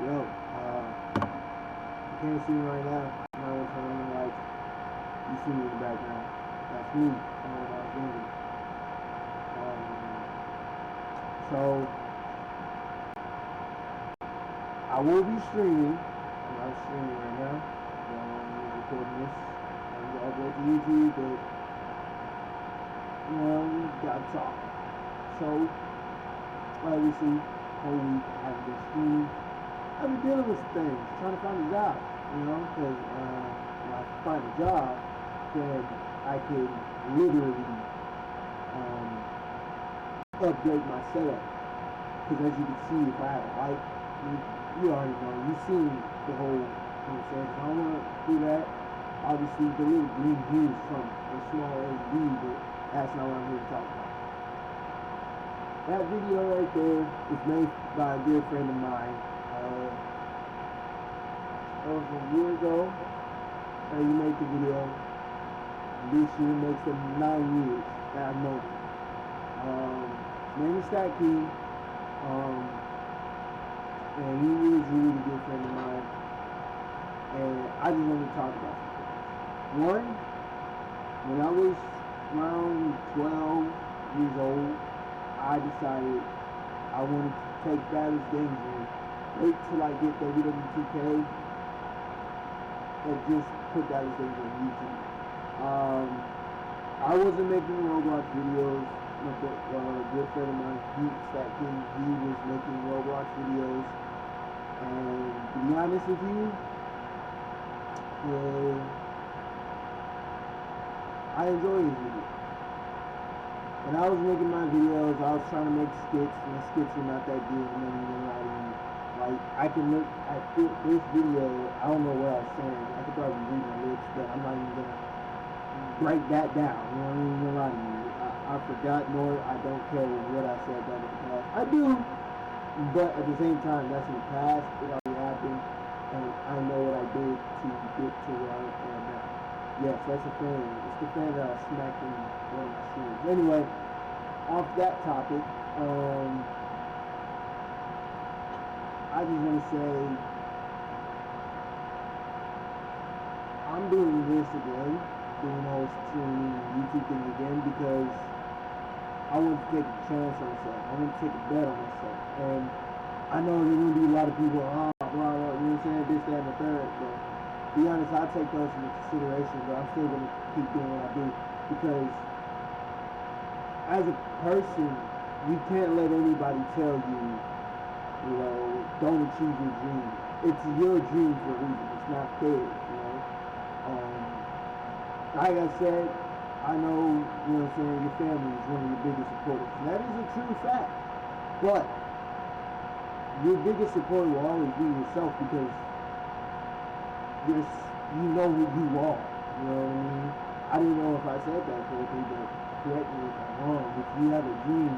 Yo, you can't see me right now. I'm not gonna turn on the lights. You see me in the background. That's me when I was younger. So I will be streaming. I'm not streaming right now. I'm recording this. I'll go to YouTube, but we gotta talk. So obviously, whole week I haven't been streaming. I've been dealing with some things, trying to find a job, because when I find a job, then I can literally upgrade my setup. Because as you can see, if I have a light, you already know, you've seen the whole, if I don't want to do that, obviously the little green hue is from a small LED, but that's not what I'm here to talk about. That video right there is made by a good friend of mine. That was a year ago. He made the video. This year makes them 9 years that I've known him. His name is Stacky. And he is a really good friend of mine. And I just want to talk about something. One, when I was around 12 years old, I decided I wanted to take Battlers Danger, wait till I get WW2K, and just put Battlers Danger on YouTube. I wasn't making Roblox videos. A good friend of mine, Stat King, he was making Roblox videos. And to be honest with you, I enjoy his videos. When I was making my videos, I was trying to make skits, and the skits are not that good. I'm not even lying to you. Like, I can look at this video, I don't know what I was saying. I could probably read my lips, but I'm not even gonna break that down. I'm not even gonna lie to you. I forgot, nor I don't care what I said back in the past. I do, but at the same time, that's in the past. It already happened, and I know what I did to get to where I am now. Yes, that's a fan. It's the fan that I smacked in one of my streams. Anyway, off that topic, I just want to say I'm doing this again, doing all this streaming YouTube thing again because I want to take a chance on myself. I want to take a bet on myself. And I know there's going to be a lot of people, blah, blah, you know what I'm saying, this, that, and the third, but to be honest, I'll take those into consideration, but I'm still going to keep doing what I do because as a person, you can't let anybody tell you, don't achieve your dream. It's your dream for a reason. It's not theirs, Like I said, I know, your family is one of your biggest supporters. And that is a true fact. But your biggest supporter will always be yourself because you know who you are. You know what I mean? I didn't know if I said that correctly, but correct me if I'm wrong. If you have a dream,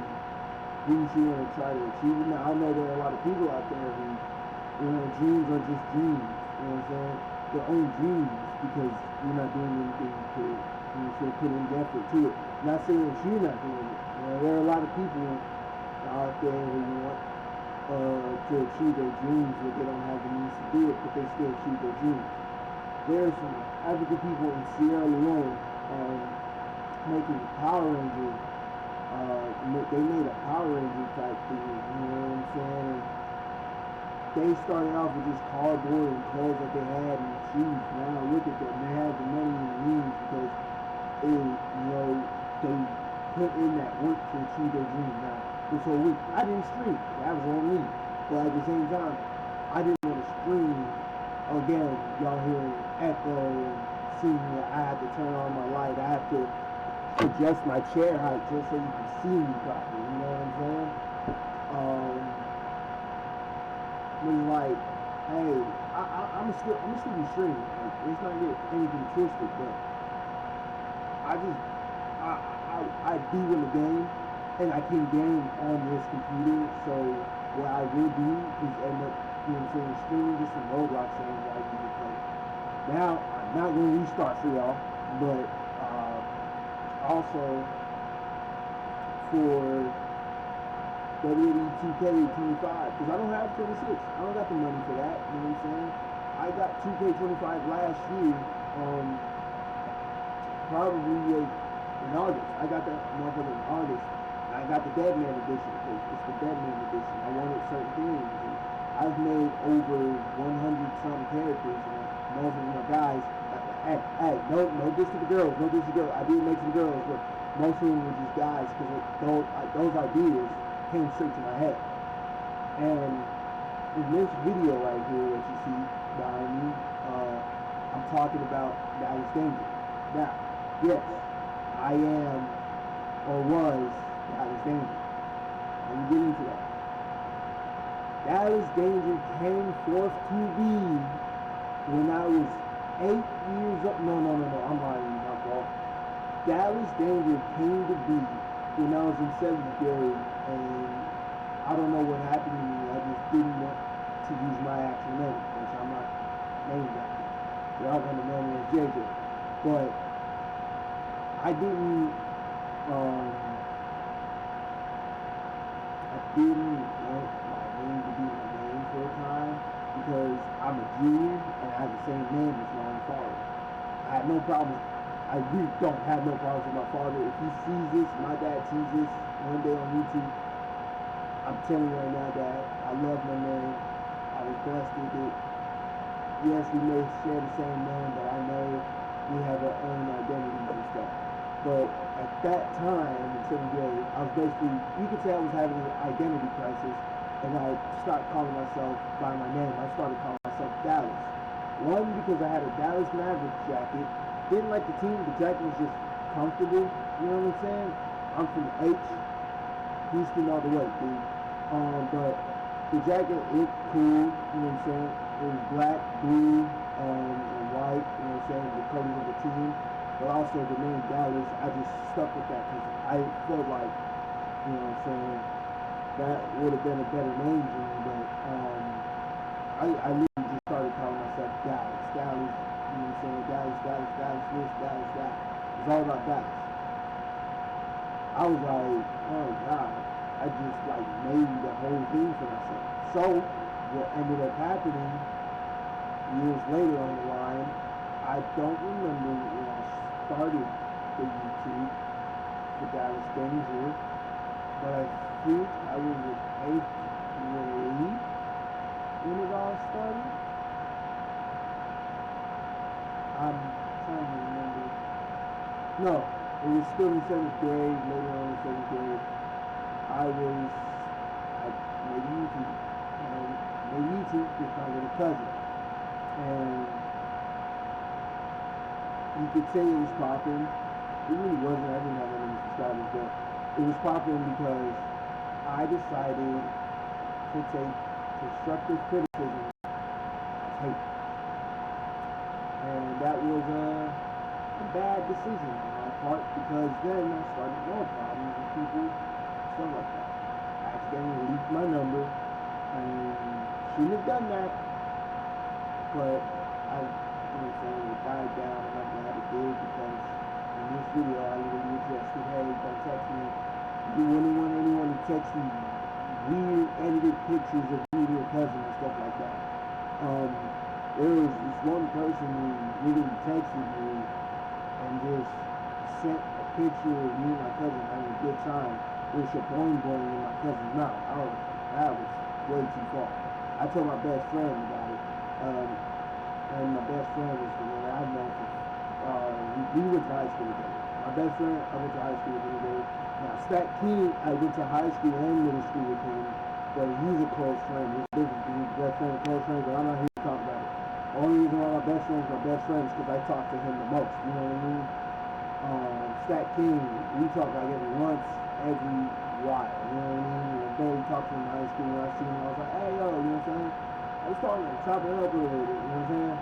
wouldn't you want to try to achieve it? Now, I know there are a lot of people out there who, dreams are just dreams. You know what I'm saying? They're only dreams because you're not doing anything to put in effort to it. Not saying that you're not doing it. There are a lot of people out there who want to achieve their dreams, but they don't have the means to do it, but they still achieve their dreams. There are some African people in Sierra Leone making Power Rangers. They made a Power Ranger type thing, you know what I'm saying? They started off with just cardboard and clothes that they had and shoes. Now look at them. They have the money and the means because they put in that work to achieve their dream. Now, this whole week, I didn't stream. That was on me. But at the same time, I didn't want to scream. Again, y'all hearing echo and seeing that I had to turn on my light. I had to adjust my chair height just so you can see me properly. You know what I'm saying? It was like, hey, I'm still be streaming. Like, it's not get anything twisted, but I do win the game, and I can game on this computer. So what I will do is end up, streaming just some Roblox games that I can play. Now I'm not going to restart for y'all, but also for WWE 2K25 because I don't have 26. I don't got the money for that. You know what I'm saying? I got 2K25 last year. Probably in August. I got that motherfucker in August. And I got the Deadman edition because it's the Deadman edition. I wanted certain things. And I've made over 100 something characters. And most of them are guys. Hey, no diss to the girls. No diss to the girls. I did make some girls, but most of them were just guys because those ideas came straight to my head. And in this video right here that you see behind me, I'm talking about Dallas Danger. Now, yes, I am or was Dallas Danger. Let me get into that. Dallas Danger came forth to be when I was 8 years old. No, I'm lying, my fault. Dallas Danger came to be when I was in 7th grade, and I don't know what happened to me. I just didn't want to use my actual name, which I'm not named that. Y'all gonna know me as JJ. But I didn't want my name to be my name for a time because I'm a junior and I have the same name as my own father. I had no problems. I really don't have no problems with my father. If he sees this, my dad sees this one day on YouTube, I'm telling you right now, Dad, I love my name. I was blessed with it. Yes, we may share the same name, but I know we have our own identities and stuff. But at that time, in 7th grade, I was basically, you could say I was having an identity crisis, and I stopped calling myself by my name. I started calling myself Dallas. One, because I had a Dallas Mavericks jacket. Didn't like the team. The jacket was just comfortable. You know what I'm saying? I'm from H, Houston all the way, dude. But the jacket, it cool. You know what I'm saying? It was black, blue, and white. You know what I'm saying? The colors of the team. But also the name Dallas, I just stuck with that because I felt like, you know what I'm saying, that would have been a better name for me. But I literally just started calling myself Dallas. Dallas. You know what I'm saying? Dallas, this, Dallas, that. It's all about Dallas. I was like, oh God, I just like made the whole thing for myself. So what ended up happening years later on the line, I don't remember when I started the YouTube for Dallas Danger, but I think I was in 8th grade when it all started. I'm trying to remember. No, it was still in 7th grade, later on in 7th grade. I made YouTube. And made YouTube with my little cousin. And you could say it was popping. It really wasn't. I didn't have that many subscribers, but it was popping because I decided to take constructive criticism as hate. And that was a bad decision on my part because then I started more problems with people, stuff like that. I accidentally leaked my number and shouldn't have done that, but I, you know what I'm saying, it died down and I'm glad it did because in this video I literally addressed it. Hey, don't text me. You wouldn't want anyone to text me weird edited pictures of you and your cousin and stuff like that. There was this one person who literally texted me and just sent a picture of me and my cousin having a good time with a boing boing in my cousin's mouth. That was way too far. I told my best friend about it, and my best friend was the one I've known for, we went to high school together. My best friend, I went to high school together. Now, Stack King, I went to high school and middle school with him, but he's a close friend. There's a difference between best friend and close friend, but I'm not here to talk about it. The only reason why my best friend is my best friend is because I talk to him the most, you know what I mean? Stack King, we talk like every while, you know what I mean? And Barry talked to him in high school when I seen him, I was like, hey, yo, you know what I'm saying? I was talking, chopping it up a little bit, you know what I'm saying?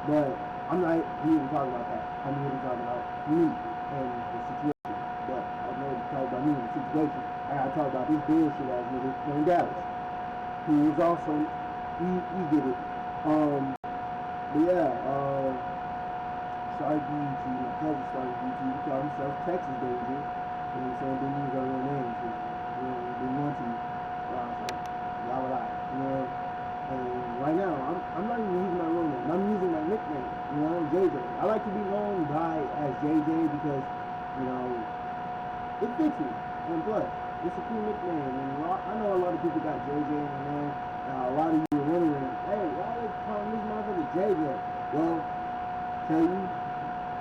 But I'm not here to talk about that. I'm here to talk about me and the situation. But I'm here to talk about me and the situation. I gotta talk about this bullshit ass nigga named Dallas, who was also, he did it. But yeah, started YouTube. My cousin started YouTube. He called himself Texas Danger. You know what I'm saying? Didn't use our real names. You know, we didn't want to. you know. And right now, I'm not even using my real name. I'm using my nickname, you know, JJ. I like to be known by as JJ because, you know, it fits me. And plus, it's a cool nickname. And I know a lot of people got JJ in their name. A lot of you are wondering, hey, why are they calling this motherfucker JJ? Well, tell you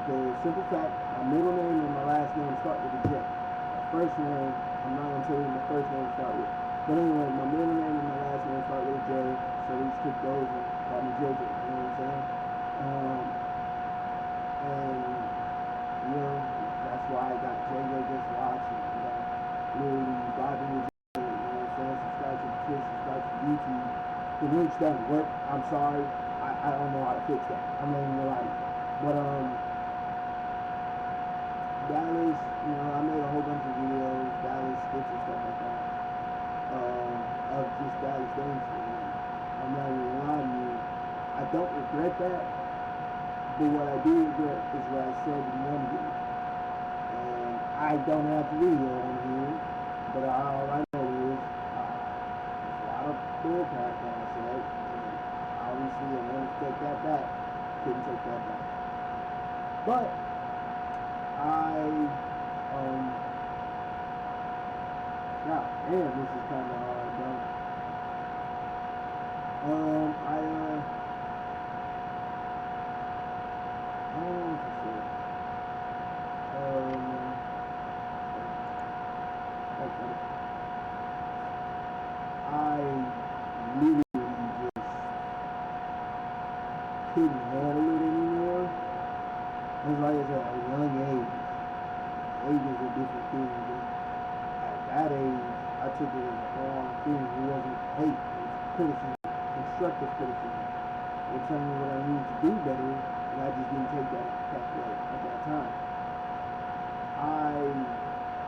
the simple fact, my middle name and my last name start with a J. My first name, I'm not gonna tell you my first name start with. But anyway, my middle name and my last name start with a J, so we just took those and called me JJ. You know what I'm saying? And you know, that's why I got JJ Just Watch and I got literally vibing with JJ. You know what I'm saying? Subscribe to the Twitch, subscribe to YouTube. The links doesn't work. I'm sorry. I don't know how to fix that. I'm not even gonna lie to you. But Dallas, you know, I made a whole bunch of videos, Dallas skits and stuff like that, of just Dallas things. I'm not even gonna lie to you. I don't regret that, but what I do regret is what I said in one video. And I don't have the video on here, but all I know is there's a lot of bullcrap that I said, and obviously I wanted to take that back. Couldn't take that back. But God damn, this is kind of hard, bro. I don't know what to say. I literally just couldn't handle it anymore. It's like I said, at a young age. Age is a different thing, but at that age, I took it as a wrong thing. It wasn't hate, it was criticism, constructive criticism. They telling me what I needed to do better, and I just didn't take that way at that time.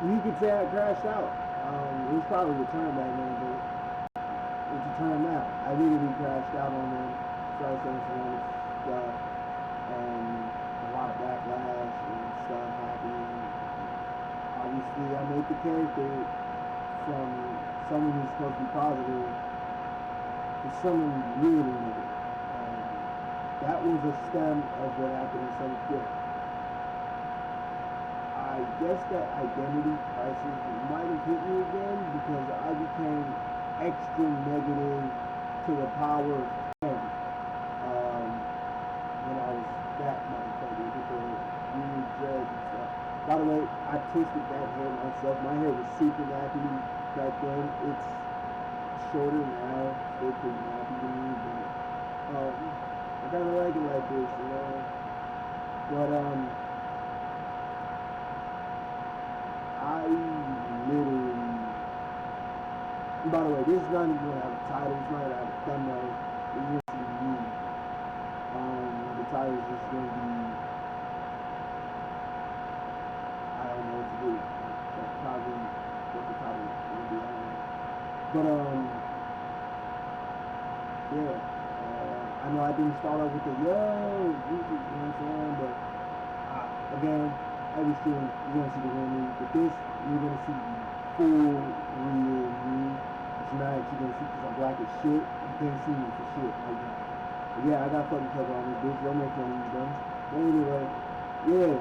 You could say I crashed out. It was probably a turn back then, but it's a turn now. I literally crashed out on them, started saying some other stuff, and a lot of backlash and stuff happening. Obviously, I made the character from someone who's supposed to be positive to someone really negative. That was a stem of what happened in 7th grade. I guess that identity crisis might have hit me again because I became extra negative to the power of 10 when I was that motherfucker with the weird dreads and stuff. By the way, I twisted that hair myself. My hair was super nappy back then. It's shorter now, still pretty nappy to me, but I kind of like it like this, you know. But I literally. By the way, this is not even gonna have a title. It's not gonna have a thumbnail. It's just gonna be me. The title is just gonna be. I don't know what to do. That's probably what the title is gonna be. I don't know. But yeah. I know I didn't start off with the yo, you know what I'm saying? But again, every stream you're gonna see the real me. With this, you're gonna see the full real me. Tonight you're gonna see because I'm black as shit. You can't see me for shit right now. But yeah, I got fucking cover on this bitch. Don't make fun of me, dumb. But anyway, yeah.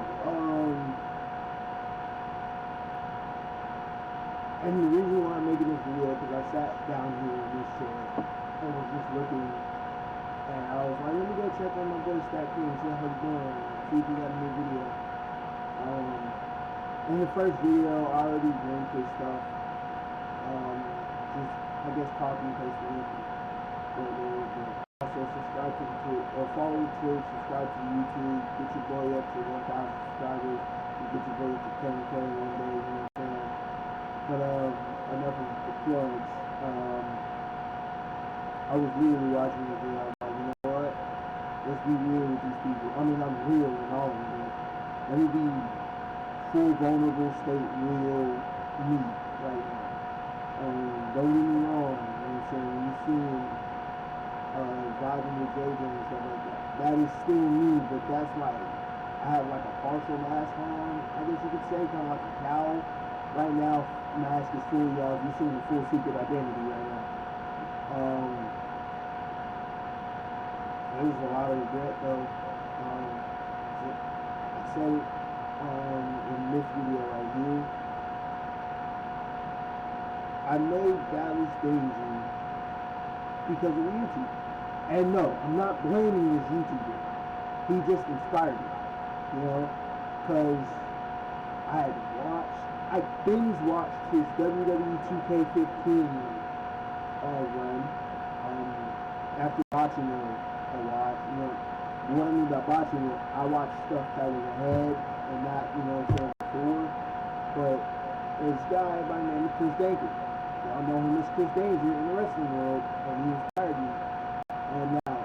And the reason why I'm making this video because I sat down here in this chair and was just looking. And I was like, let me go check on my boy Stack King, see how he's doing, see if he got a new video. In the first video, I already linked his stuff. Just, I guess, copy and paste the link. Also, subscribe to the Twitch, or follow the Twitch, subscribe to YouTube, get your boy up to 1,000 subscribers, and get your boy up to 10K one day, you know what I'm saying? But, enough of the plugs. I was literally watching the video. I was like, you know what? Let's be real with these people. I mean, I'm real in all of them. Let me be full vulnerable state, real me right now. Don't get me wrong. You know what I'm saying? When you see vibing with JJ and stuff like that, that is still me, but that's like, I have like a partial mask on, I guess you could say, kind of like a cowl. Right now, mask is fully off. You're seeing the full secret identity right now. Um, there was a lot of regret though. I said it in this video right here. I made Dallas Danger because of YouTube. And no, I'm not blaming this YouTuber. He just inspired me, you know, because I binge watched his WWE 2K15 run after watching it a lot. You know, what I mean by watching it, I watched stuff that was ahead and not, you know, before. But this guy by the name of Chris Danger. Y'all know him as Chris Danger in the wrestling world, and he inspired me. And now,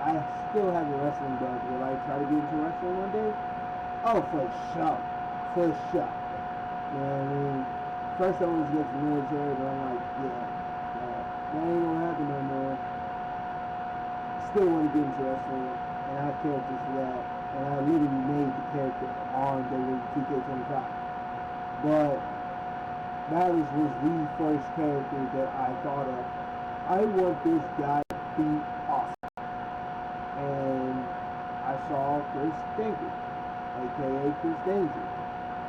I still have a wrestling bug. Will I try to get into wrestling one day? Oh, for sure. For sure. You know what I mean? First I was against the military, but I'm like, yeah, that ain't gonna happen no more. Still want to get into wrestling, and I have characters for that. And I literally made the character on WWE 2K25. But Dallas was the first character that I thought of. I want this guy to be awesome. And I saw Chris Danger, aka Chris Danger.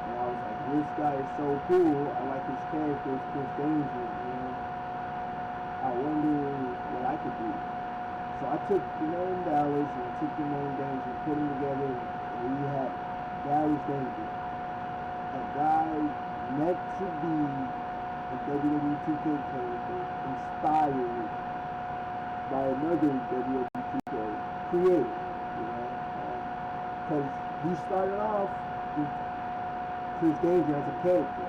And I was like, this guy is so cool. I like his character, Chris Danger, you know. I wonder what I could do. So I took the name Dallas and I took the name Danger, put them together, and we had Dallas Danger. A guy meant to be a WWE 2K character, inspired by another WWE 2K creator, you know. Because he started off with Chris Danger as a character.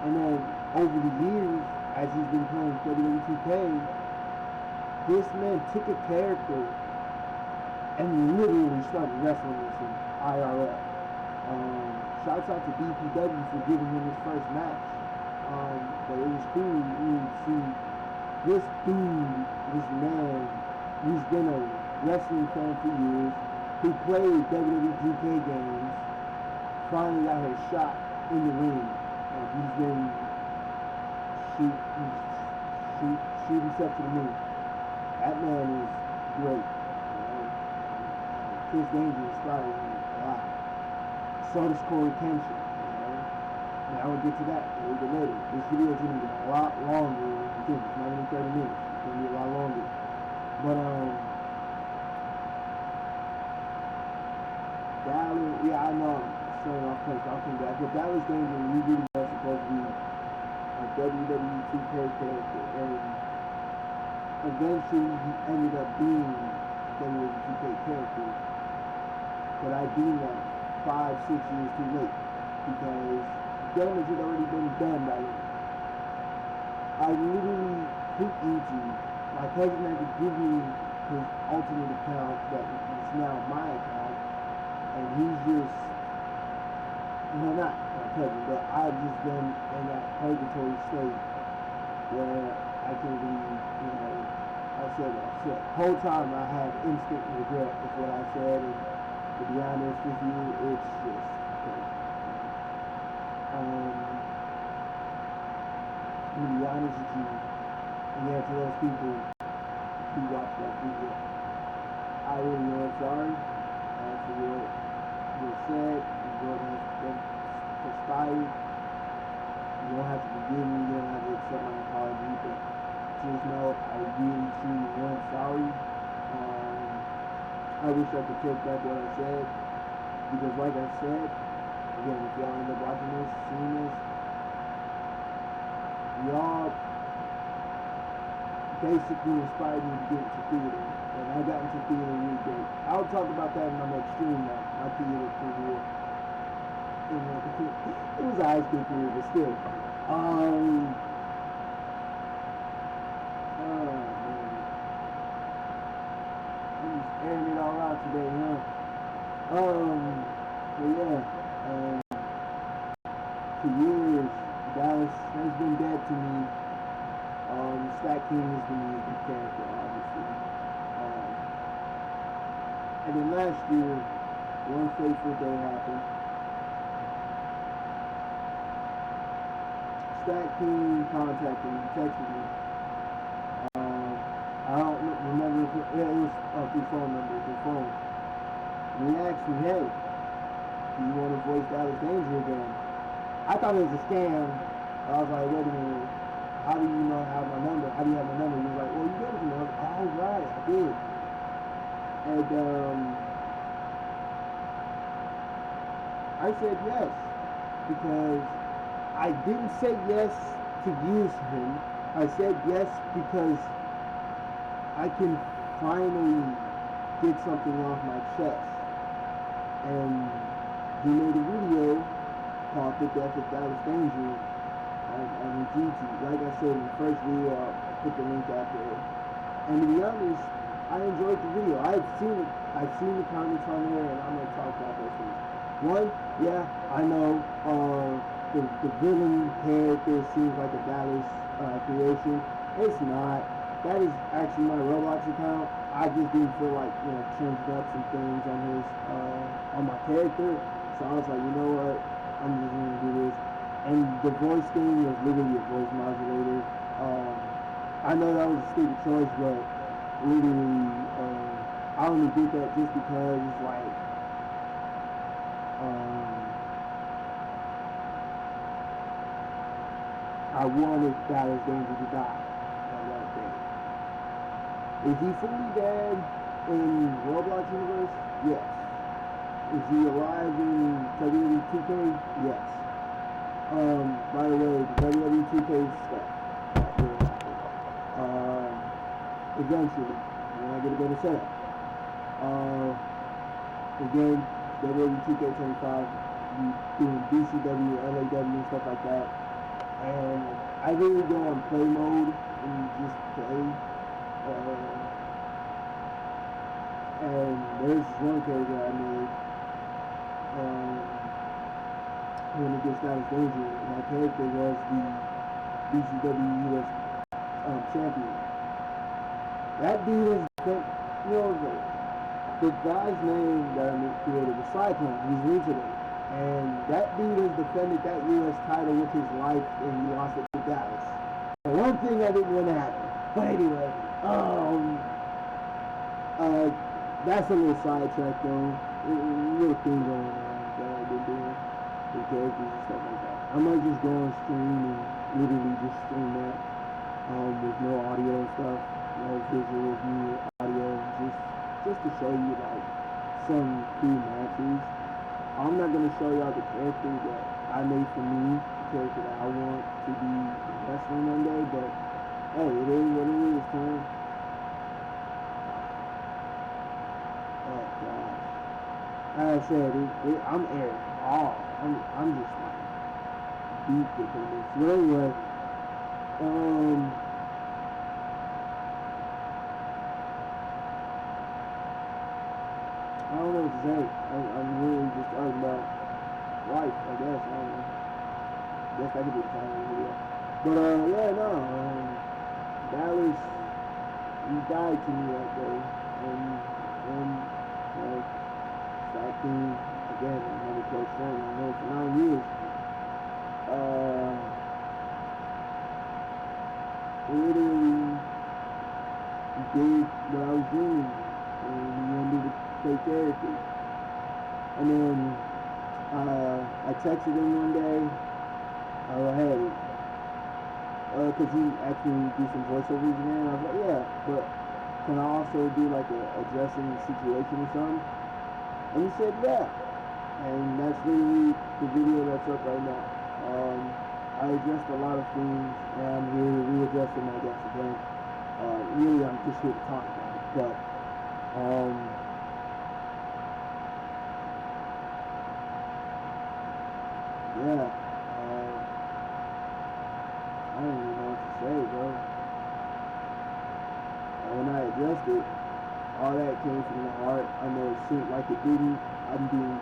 And then over the years, as he's been playing WWE 2K, this man took a character and literally started wrestling with him IRL. Shouts out to BPW for giving him his first match. But it was cool to see this dude, this man, who's been a wrestling fan for years, who played WWE 2K games, finally got his shot in the ring. And he's been shoot himself to the moon. That man is great. You know? Chris Danger inspired me a lot. So does Corey Kenshin. You know? And I will get to that a little bit later. This video is going to be a lot longer than you think. It's not even 30 minutes. It's going to be a lot longer. But Dallas, yeah, I know I'm showing off points. I'll come back. But Dallas Danger really was supposed to be a WWE 2K character. And eventually he ended up being a WWE 2K character. But I deemed that 5-6 years too late. Because damage had already been done by then. I literally hit YouTube. My cousin had to give me his alternate account that is now my account. And he's just, no, not my cousin, but I've just been in that purgatory state where I can be, you know, I said what I said. The whole time I had instant regret with what I said, and to be honest with you, it's just crazy. To be honest with you, and yeah, to those people who watch that video, I really am sorry for what was said and what has been conspired. You don't have to forgive me, you don't have to accept my apology, but just know I really, truly am sorry. I wish I could take back what I said, because like I said, again, if y'all end up watching this, seeing this, y'all basically inspired me to get into theater, and I got into theater really great. I'll talk about that in my next stream now, my theater career. It was a high school career, but still. Man. I'm just airing it all out today, huh? But yeah, for years, Dallas has been dead to me. Stack King has been used as character, obviously. And then last year, one fateful day happened. Stack King contacted me, texted me, Yeah, it was through phone number, through phone. And he asked me, hey, do you want to voice Dallas Danger again? I thought it was a scam. I was like, wait a minute. How do you know I have my number? How do you have my number? He was like, well, you gave it to me. I was like, oh, right, I did. And I said yes because I didn't say yes to use him. I said yes because I can finally get something off my chest. And he made a video called The Death of Dallas Danger on YouTube. Like I said in the first video, I'll put the link out there. And to be honest, I enjoyed the video. I've seen it. I've seen the comments on there, and I'm gonna talk about those things. One, yeah, I know the villain character seems like a Dallas creation. It's not. That is actually my Roblox account. I just didn't feel like changing up some things on my character. So I was like, you know what? I'm just gonna do this. And the voice thing was literally a voice modulator. I know that was a stupid choice, but literally, I only did that just because it's like, I wanted Dallas Danger to die on that day. Is he fully dead in Roblox universe? Yes. Is he alive in WWE 2K? Yes. By the way, the WWE 2K stuff that will happen. Eventually, when I get a better setup. Again, WWE 2K25, doing BCW, LAW, and stuff like that. And I really go on play mode and just play. And there's one character I made when it gets Dallas Danger. My character was the BCW US champion. That dude is, the guy's name that I created was Cyclone. He's new today. And that dude has defended that US title with his life, and he lost it to Dallas. One thing I didn't want to happen. But anyway, that's a little sidetrack though. A little thing going on that I've been doing with characters and stuff like that. I might just go on stream and literally just stream that with no audio and stuff, no visuals, no audio, just to show you like some cool matches. I'm not gonna show y'all the characters that I made for me, the character that I want to be wrestling one day, but hey, it is what it is, man. Oh gosh. Like I said, I'm airing all. I'm just like deep within this. So anyway, I don't know what to say. I'm really just talking about life, I guess. I don't know. I guess that could be the title of the video. But yeah, no. Dallas, he died to me that day, and acting again, another close friend. I know for 9 years. Literally did what I was doing, and he ended the fake character. And then I texted him one day. Hey. Because he asked me to do some voiceovers again. I was like, yeah, but can I also do like a addressing situation or something? And he said, yeah. And that's literally the video that's up right now. I addressed a lot of things, and I'm here to readdress them, I guess, again. Really, I'm just here to talk about it. But, yeah. I don't even know what to say, bro. When I addressed it, all that came from the heart. I know it seemed like it didn't. I'm being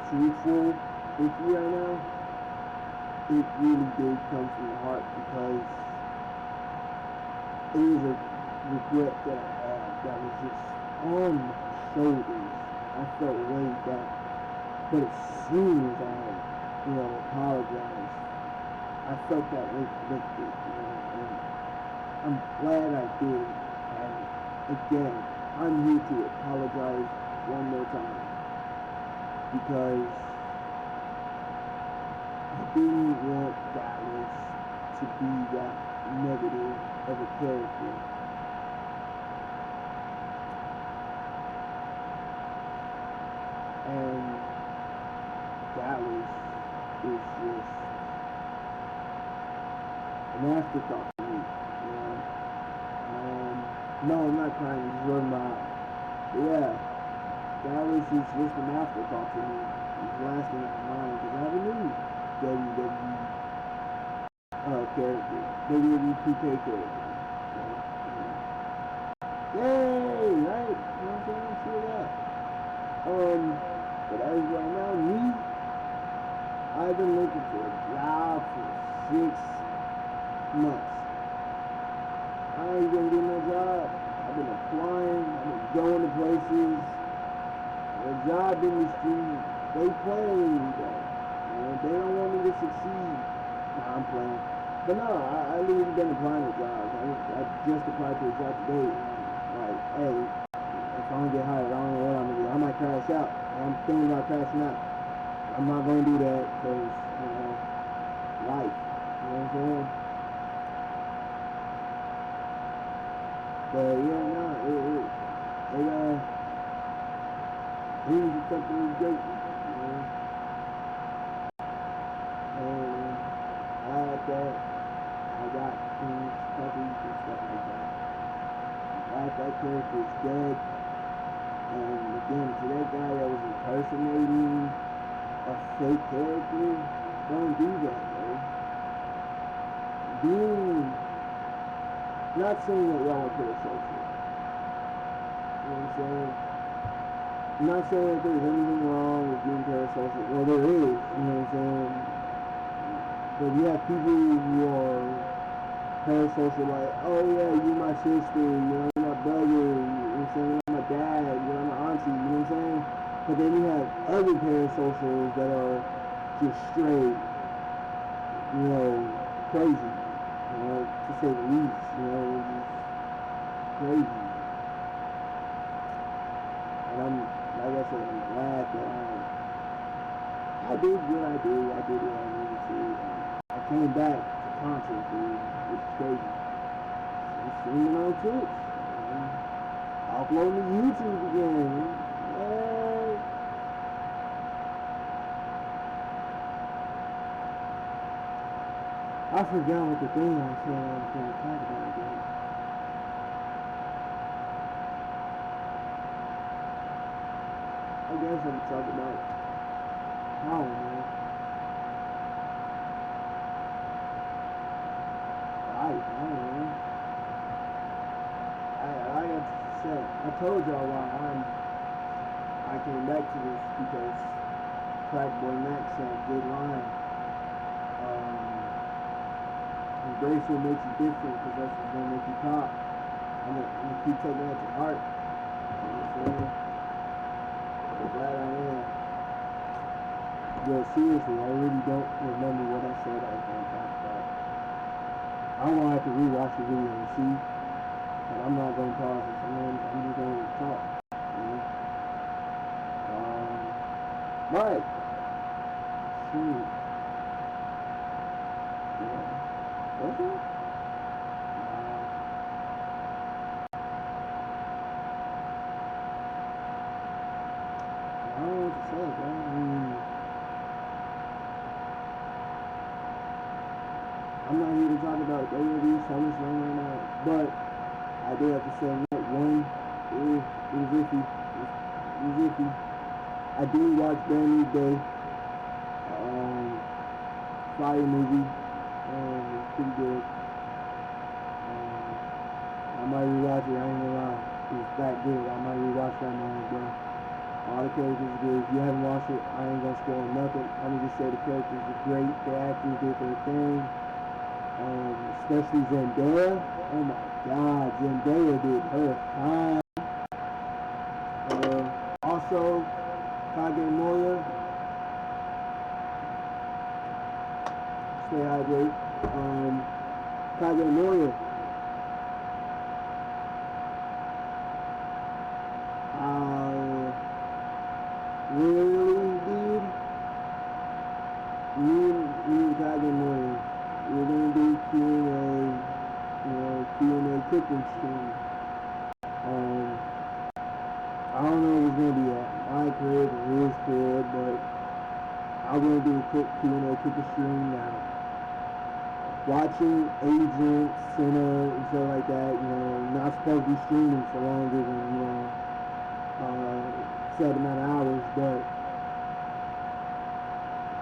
truthful with you right now. It really did come from the heart because it was a regret that I had that was just on my shoulders. I felt way back. But as soon as I, apologized, I felt that weight lifted, and I'm glad I did, and again, I'm here to apologize one more time because I didn't want Dallas to be that negative of a character. And Dallas is just an afterthought to me, you know. No, I'm not crying, I'm just rolling my eyes. But yeah, Dallas is just an afterthought to me. It's the last thing in my mind because I have a new WWE character, WWE 2K character. So, yay, right? You know what I'm saying? See that. But as right now, me, I've been looking for a job for 6 months. I ain't gonna get no job. I've been applying, I've been going to places. The job industry, they playing me though. You know, they don't want me to succeed. Nah, I'm playing. But no, I literally been applying to jobs. I just applied to a job today. Like, hey, if I don't get hired, I don't know what I'm gonna do. I might crash out. I'm thinking about crashing out. I'm not gonna do that because, you know, life. You know what I'm saying? But yeah, no, he was something was great, you know. And I had that. I got things, puppies and stuff like that. That character is dead. And again, to that guy that was impersonating a fake character, don't do that, bro. Being, not saying that y'all are parasocial. You know what I'm saying? I'm not saying that there's anything wrong with being parasocial. Well, there is, you know what I'm saying? But you have people who are parasocial, like, oh yeah, you're my sister, you know, you're my brother, you know what I'm saying, you're my dad, you're my auntie, you know what I'm saying? But then you have other parasocials that are just straight, you know, crazy, you know, to say the least, you know, just crazy. And I'm, like I said, I'm glad that I did what I did. I did what I needed to. I came back to content, dude, which is crazy. I'm streaming on Twitch. Uploading to YouTube again. Yay! I forgot what the thing I said I was going to talk about again. I guess I could talk about, I don't know, life, I don't know. Like I said, I told y'all why I came back to this because Crackboy Max said a good line. Embrace what makes you different because that's what's going to make you pop. I'm gonna keep taking that to heart. You know what I'm saying? I'm glad I am. But seriously, I really don't remember what I said I was going to talk about. I'm going to have to rewatch the video and see. But I'm not going to pause this. I'm just going to talk. You know? Right. Shoot. Yeah. Was it? I don't know what to say, bro. I'm not here to talk about WWE SummerSlam right now, but I do have to say night one, it was iffy. It was iffy. I did watch Brand New Day, fire movie, it's pretty good. I might rewatch it, I ain't gonna lie. It's that good. I might rewatch that one, bro. All the characters are good. If you haven't watched it, I ain't gonna spoil nothing. I'm gonna just say the characters are great. The actors did their thing. Especially Zendaya. Oh my God, Zendaya did her fine. Also, Kage Moya. Stay hydrated. Kage Moya. don't know if it's gonna be at my crib or his crib, but I'm gonna do a quick Q&A, quick stream now. Watching agents and stuff like that, you know, not supposed to be streaming for longer than, you know, 7 hours, but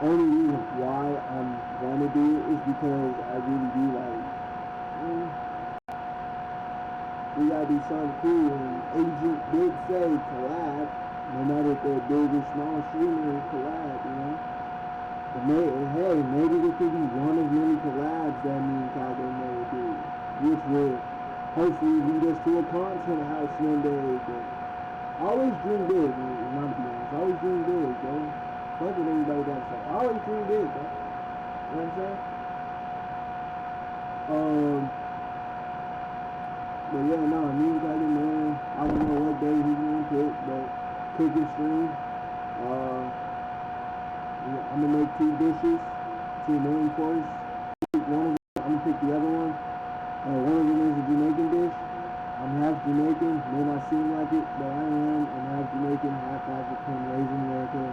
only reason why I'm gonna do it is because I really do like, we gotta do something cool, and agent did say collab, no matter if they're big or small streamer, collab, you know. But hey, maybe this could be one of many collabs that me and Kago may do, which will hopefully lead us to a content house one day. But I always dream big, not to be honest. I always dream big, bro. Fuck what everybody got to say. I always dream big, bro. You know what I'm saying? But yeah, no, me and Kago, man, I don't know what day he's gonna pick, but pick his stream. I'm gonna make 2 dishes, 2 main course. Pick one of them, I'm gonna pick the other one. One of them is a Jamaican dish. I'm half Jamaican, may not seem like it, but I am. I'm half Jamaican, half African, raised in America.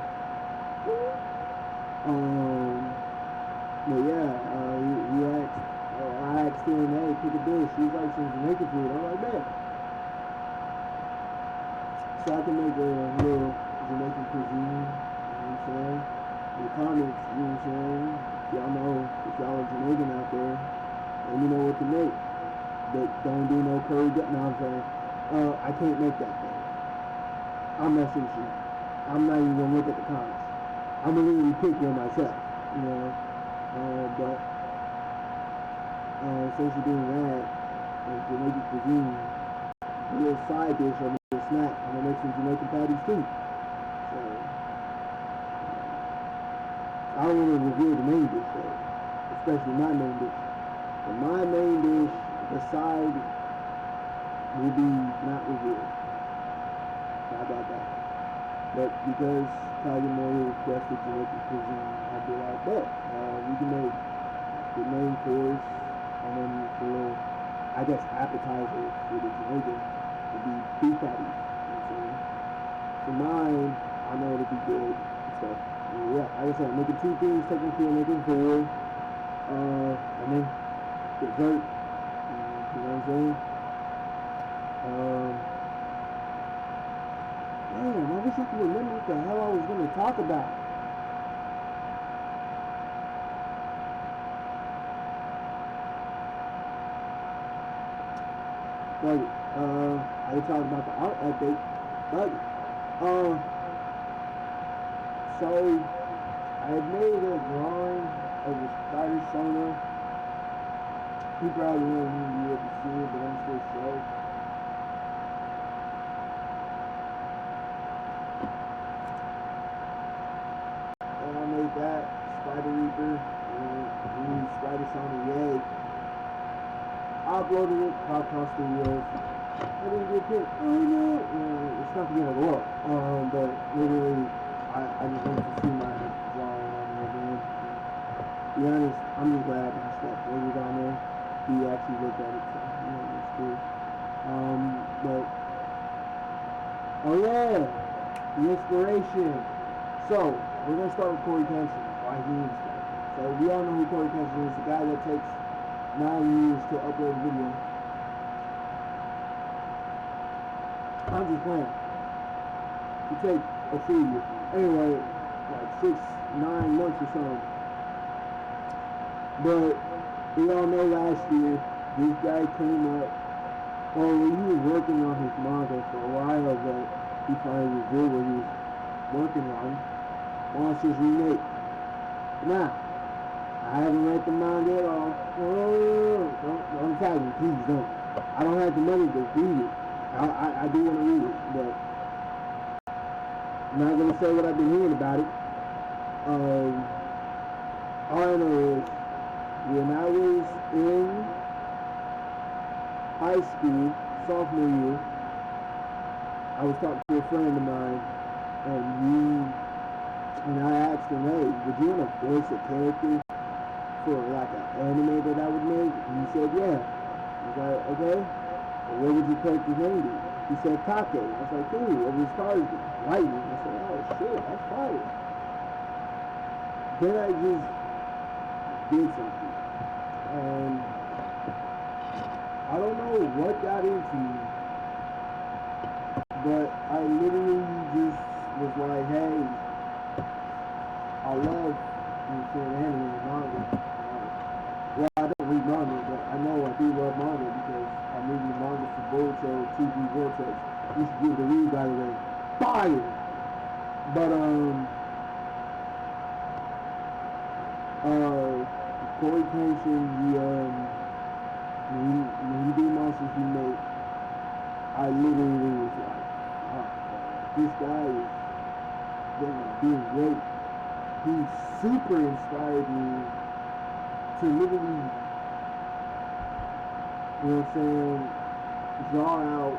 But yeah, he asked, I asked him, hey, pick a dish. He was like, some Jamaican food. I'm like, man. So I can make a little Jamaican cuisine, you know what I'm saying? In the comments, you know what I'm saying? If y'all know, if y'all are Jamaican out there, let me know what to make. But don't do no curry gut. No, I'm saying, I can't make that thing. I'm messing with you. I'm not even gonna look at the comments. I'm gonna literally pick one myself, you know. But since you're doing that, Jamaican cuisine, a little side dish or a little snack, I'm gonna make some Jamaican patties too. So I don't want to reveal the main dish though, especially my main dish. But my main dish, the side, will be not revealed. How about that? But because Tiger Moore requested Jamaican cuisine, I'd be like, bet, we can make the main course, and then the little, I guess, appetizer for the Jamaican would be beef patties. You know what I'm saying? For mine, I know it'll be good and stuff. Yeah, like I said, making 2 things, technically I'm making 4, and then dessert, you know what I'm saying? Man, I wish I could remember what the hell I was going to talk about. But, I was talking about the art update, but, so, I had made a drawing of a spider sona. You probably won't even be able to see it, but I'm still show. And I made that Spider Reaper and Spider Sona, yay. I uploaded it, across the wheels. I didn't get picked. Oh no! It's not the end of the world. But literally, I just want to see my drawing on there again. To be honest, I'm just glad I stepped later down there. He actually looked at it, so you know it's cool. But oh yeah, the inspiration. So we're gonna start with Corey Kenson. Why he inspired. So we all know who Corey Kenson is. The guy that takes 9 years to upload a video. I'm just playing. You take a few years. Anyway, like 6-9 months or so. But we all know last year, this guy came up, or he was working on his manga for a while, but he finally revealed what he was working on. Monsters Remake. Now, I haven't read the manga at all. Don't tell me, please don't. I don't have the money to read it. I do want to read it, but I'm not going to say what I've been hearing about it. All I know is, when I was in high school, sophomore year, I was talking to a friend of mine, and I asked him, hey, would you want to voice a character for like an anime that I would make? And he said, yeah. I was like, okay. What would your character's name be? He said Kake. I was like, cool. What would his powers be? Lightning. I said, oh shit, that's fire. Then I just did something. And I don't know what got into me, but I literally just was like, hey, I love, anime and manga. Well, I don't read manga, but I know I do love manga because I'm reading the manga for Boruto, TV Vortex. You should give it a read, by the way. Fire! But, Corey Kenshin, when you do monsters you make, I literally was like, oh, this guy is doing great. He super inspired me to literally, you know what I'm saying, draw out,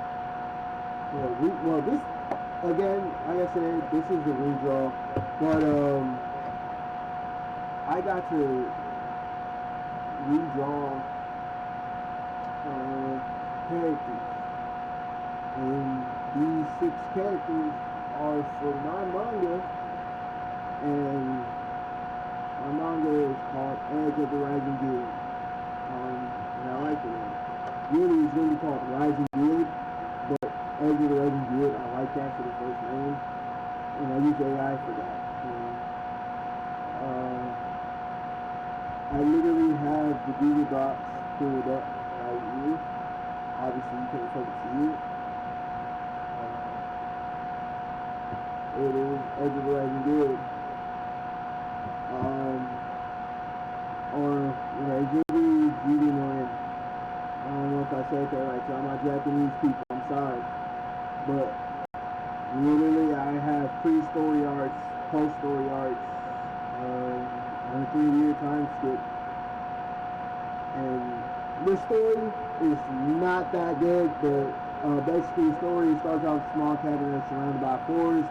well, this, again, like I said, this is the redraw, but, I got to redraw, characters, and these 6 characters are for my manga, and my manga is called Edge of the Rising Guild, and I like it. Really, it's really called Rising Guild, but Edge of the Rising Guild, I like that for the first name, and I use AI for that. I literally have the Google Docs pulled up right here. Obviously, you can't fucking see it. It is Edge of the Rising Guild. Or Raijiri Jurinoen. I don't know if I said that right, so I'm not Japanese people, I'm sorry. But literally I have pre-story arcs, post-story arcs, on a 3-year time skip. And the story is not that good, but basically the story starts off with a small cabin that's surrounded by a forest,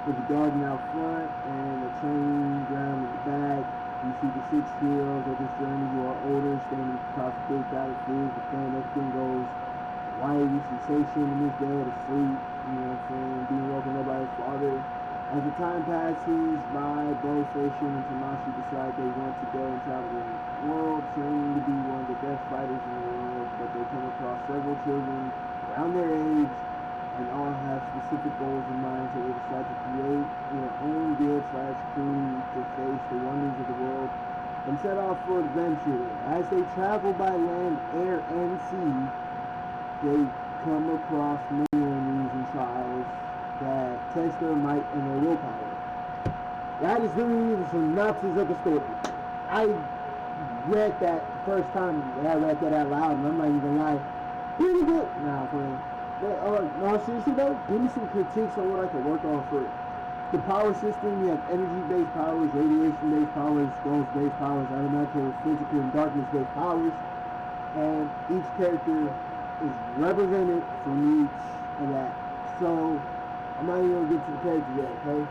with a garden out front and a training ground in the back. You see the 6 heroes of this journey who are older, standing across a big battlefield, but then everything goes wild. You see Seishin in his bed asleep, you know what I'm saying, being woken up by his father. As the time passes by, both Seishin and Tamashi decide they want to go and travel the world, training to be one of the best fighters in the world, but they come across several children around their age and all have specific goals in mind, so they decide to create their own guild/crew to face the wonders of the world and set off for adventure. As they travel by land, air, and sea, they come across many enemies and trials that test their might and their willpower. That is literally the synopsis of the story. I read that the first time that I read that out loud, and I'm not even gonna lie, pretty good. Nah, friend. But, no, seriously though, give me some critiques on what I can work on for the power system. You have energy-based powers, radiation-based powers, ghost-based powers, elemental, physical, and darkness-based powers. And each character is represented from each of that. So, I'm not even going to get to the characters yet, okay?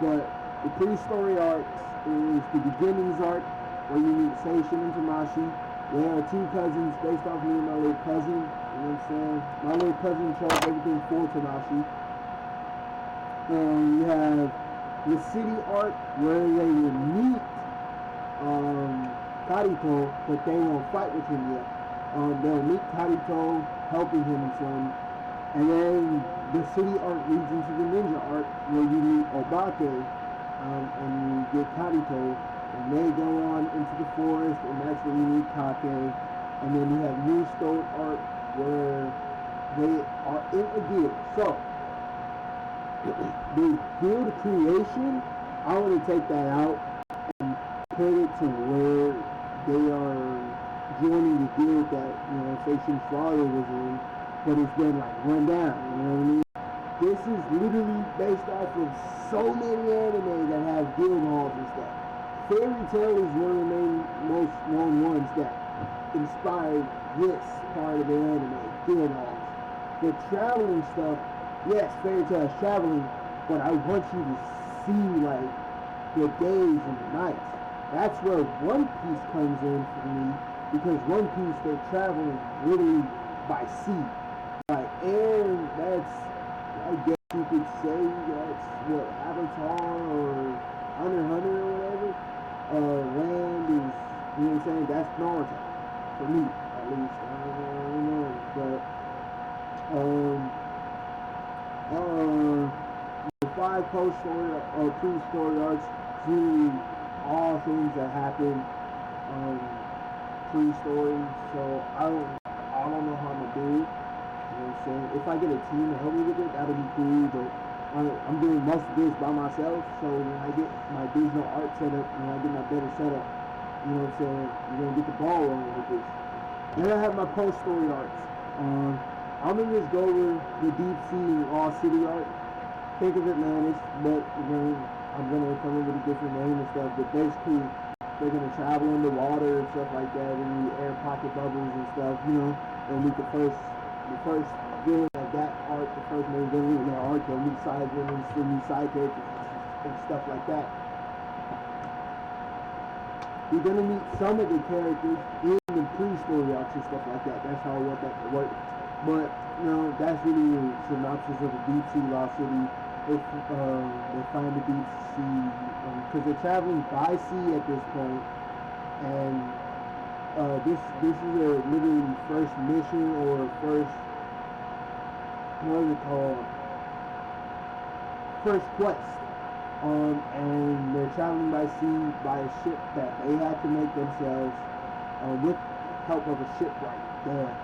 But the pre-story arcs is the beginnings arc, where you meet Seishin and Tamashi. They are 2 cousins based off me and my little cousin. You know what I'm saying? My little cousin chose everything for Tamashi. You have the city arc where they will meet Karito, but they won't fight with him yet. They'll meet Karito, helping him and some. And then the city arc leads into the ninja arc where you meet Obake and you get Karito. And they go on into the forest, and that's where you meet Kake. And then you have New Stone Arc, where they are in a guild. So, the guild creation, I want to take that out and put it to where they are joining the guild that, you know, Seishin's father was in, but it's been like run down, you know what I mean? This is literally based off of so many anime that have guild halls and stuff. Fairy Tail is one of the most known ones that inspired this part of the anime, guild halls. The traveling stuff, yes, Fairy Tail is traveling, but I want you to see like the days and the nights. That's where One Piece comes in for me, because One Piece, they're traveling literally by sea. By air, that's, I guess you could say, that's what, Avatar or Hunter or whatever. Land is, you know what I'm saying, that's Naruto. For me, at least. I don't know. But, the 5 post-story or pre-story arcs, really all things that happen pre-story. So I don't know how I'm gonna do it. You know what I'm saying? If I get a team to help me with it, that'll be cool. But I'm doing most of this by myself. So when I get my digital art set up, when I get my better setup, you know what I'm saying, you're gonna get the ball rolling with this. Then I have my post-story arcs. I'm gonna just go with the deep sea all city art. Think of Atlantis, but I'm gonna come up with a different name and stuff. But basically, they're gonna travel in the water and stuff like that, and the air pocket bubbles and stuff, and meet the first villain of that arc, the first main villain in that arc. They'll meet side villains, and meet side characters and stuff like that. You're gonna meet some of the characters in the pre-story arcs and stuff like that. That's how I want that to work. But that's really the synopsis of the Deep Sea Lost City. If they find the deep sea, because they're traveling by sea at this point, and this is a literally first mission or first, what is it called? First quest. And they're traveling by sea by a ship that they had to make themselves with help of a shipwright there.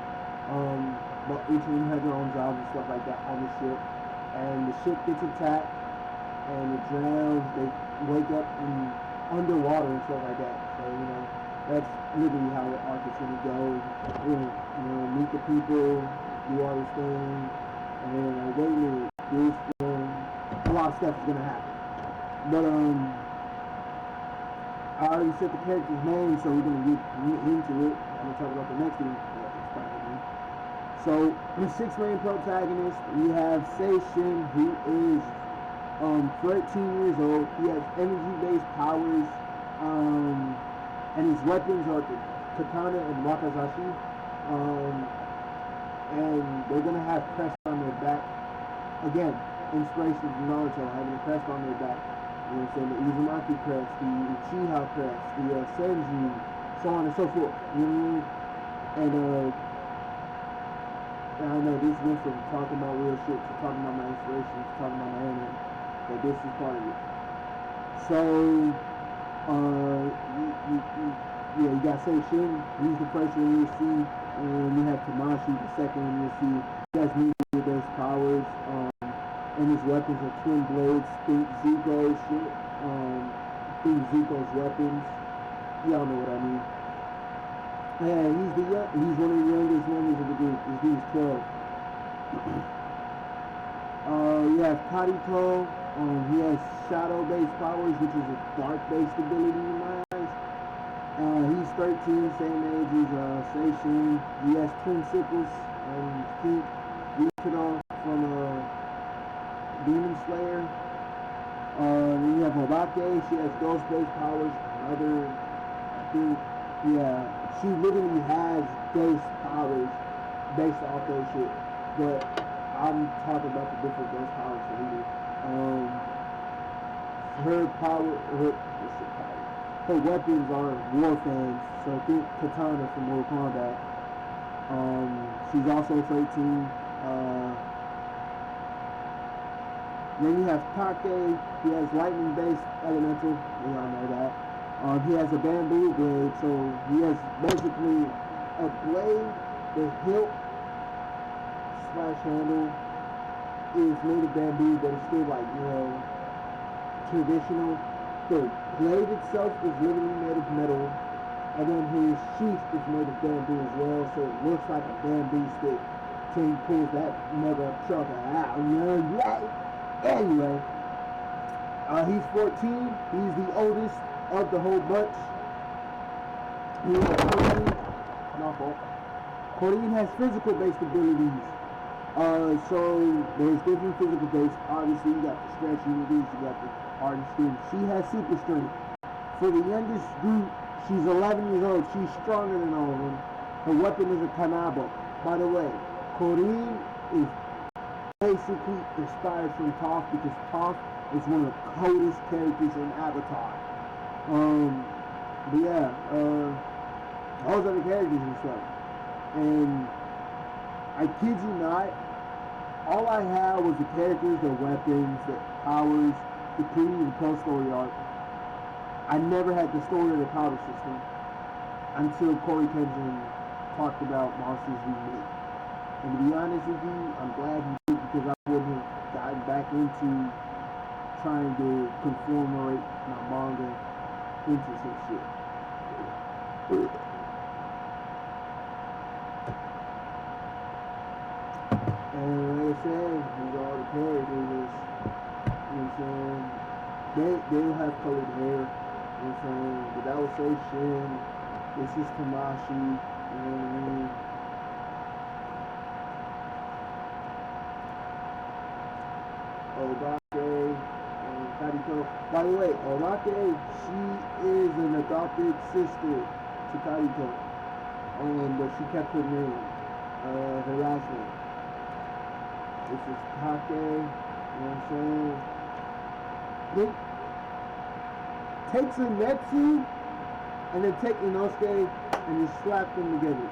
But each of them had their own jobs and stuff like that on the ship. And the ship gets attacked and it drowns. They wake up underwater and stuff like that. So, that's literally how the arc is going to go. Meet the people, do all this thing, and then wait a minute, this thing. A lot of stuff is going to happen. But, I already said the character's name, so we're going to get into it. I'm going to talk about the next thing. So, the 6 main protagonists, we have Seishin, who is 13 years old. He has energy-based powers, and his weapons are katana and wakizashi. And they're going to have crest on their back. Again, inspiration from Naruto, having a crest on their back. You know what I'm saying? The Uzumaki crest, the Uchiha crest, the Senju, so on and so forth. You know what I mean? And, I know this went from talking about real shit to talking about my inspirations, to talking about my anime, but this is part of it. So, you got Seishin, he's the first one you'll see, and you have Tamashi, the second one you'll see. He has ninja-based powers, and his weapons are twin blades, think Zuko shit, think Zuko's weapons. Y'all know what I mean. Yeah, he's one of the youngest members of the group. He's 12. You have Karito. He has shadow-based powers, which is a dark-based ability in my eyes. He's 13, same age as Seishin. He has twin sickles. Think Yukino from Demon Slayer. Then you have Hobake. She has ghost-based powers. She literally has ghost powers based off those shit. But I'm talking about the different ghost powers for me. Her weapons are war fans, so think katana from Mortal Kombat. She's also 13. Then you have Take. He has lightning-based elemental. We all know that. He has a bamboo blade, so he has basically a blade. The hilt / handle is made of bamboo, but it's still traditional. The blade itself is literally made of metal, and then his sheath is made of bamboo as well, so it looks like a bamboo stick till he pulls that mother trucker out. Anyway, he's 14. He's the oldest of the whole bunch. He has Korean has physical-based abilities. So there's different physical-based. Obviously, you got the stretch unities, you got the hardened skin. She has super strength. For the youngest group, she's 11 years old. She's stronger than all of them. Her weapon is a kanabo. By the way, Korean is basically inspired from Toph because Toph is one of the coldest characters in Avatar. But yeah, those are the characters and stuff. And I kid you not, all I had was the characters, the weapons, the powers, the pre and post story arc. I never had the story or the power system until Corey Kenshin talked about Monsters We Meet. And to be honest with you, I'm glad he did because I wouldn't have gotten back into trying to conformate my manga into some shit. And like I said, these are all the characters. You know what I'm saying? They'll have colored hair. You know what I'm saying? But that would say Shin. This is Tamashi. You know what I mean? Obake and Karito. By the way, Obake, she is an adopted sister to Karito. But she kept her name, her last name. This is Take, you know what I'm saying? Then take Zenetsu and then take Inosuke and just slap them together.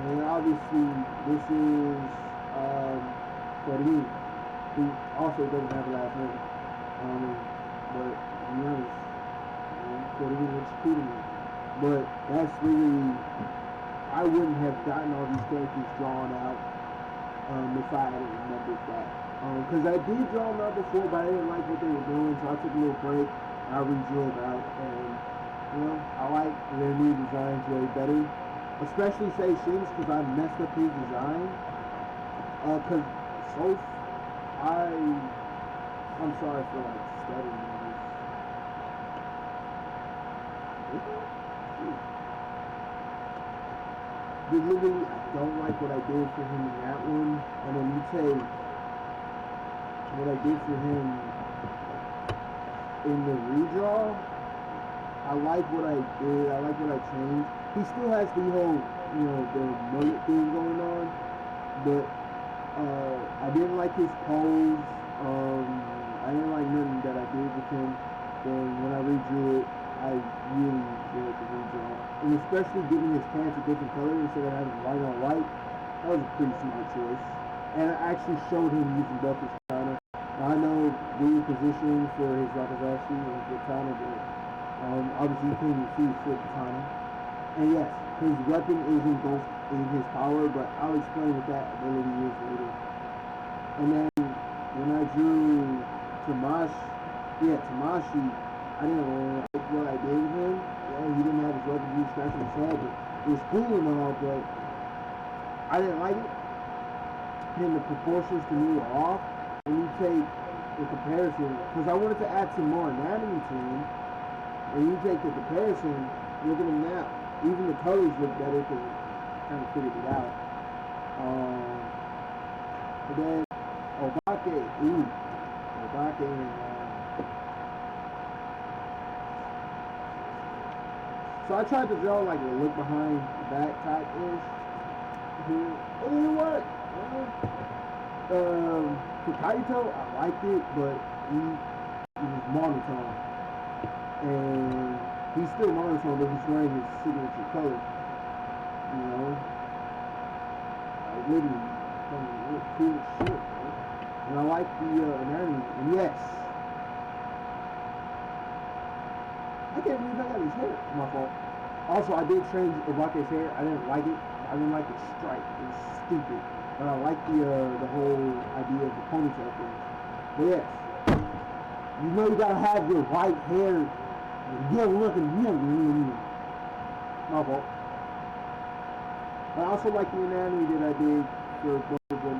And obviously this is Korin, who also doesn't have a last name. But to be honest, Korin looks cool to me. But that's really, I wouldn't have gotten all these characters drawn out if I hadn't remembered that. Because I did draw them out before, but I didn't like what they were doing, so I took a little break and I redrew them out. And, you know, I like their new designs way better. Especially say Shin's because I messed up his design. Because I'm sorry for like stuttering this. Literally, I don't like what I did for him in that one. And then you take what I did for him in the redraw. I like what I did. I like what I changed. He still has the whole, the mullet thing going on, but I didn't like his pose. I didn't like nothing that I did with him. Then when I redrew it, I really enjoyed the redraw, and especially giving his pants a different color instead of having white on white. That was a pretty smart choice. And I actually showed him using both his katana. Now I know weird position for his wakizashi and his katana, but obviously you couldn't see his full katana. And yes, his weapon is engulfed in his power, but I'll explain what that ability is later. And then when I drew Tamashi, I didn't like what I did with him. Yeah, he didn't have his weapon, he was scratching his head, but it was cool and all, but I didn't like it. And the proportions to me are off. And you take the comparison, because I wanted to add some more anatomy to him, and you take the comparison, look at him now. Even the colors look better because I kind of figured it out. And then Obake and so I tried to draw like a look behind the back type-ish. And you know what? For Kaito, I liked it, but he was monotone. And he's still monotone, but he's wearing his signature color. I really look cool as shit, man. And I like the anatomy. And yes, I can't believe I got his hair. My fault. Also, I did change Obake's hair. I didn't like it. I didn't like the stripe. It was stupid. But I like the whole idea of the ponytail thing. But yes, you gotta have your white hair, good looking. My fault. I also like the anatomy that I did for both of them.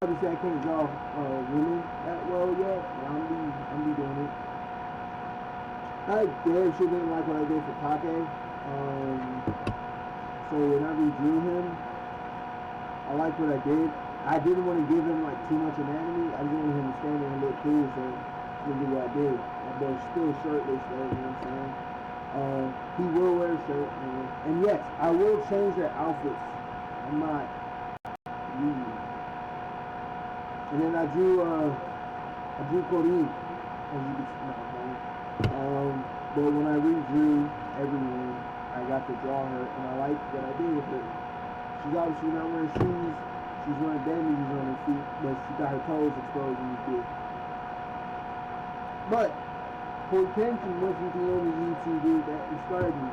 Obviously, I can't draw women that well yet, but I'm be doing it. I damn sure didn't like what I did for Take. So when I redrew him, I like what I did. I didn't want to give him like too much anatomy. I just wanted him to stand there and look cool, so that's really what I did. My boy's still shirtless though, you know what I'm saying? He will wear a shirt, and yes, I will change their outfits. I'm not. And then I drew Corinne, as you can see. But when I redrew everyone, I got to draw her, and I like what I did with her. She's obviously not wearing shoes. She's wearing bandages on her feet, but she got her toes exposed in the kid. But Portention wasn't the only YouTuber that inspired me.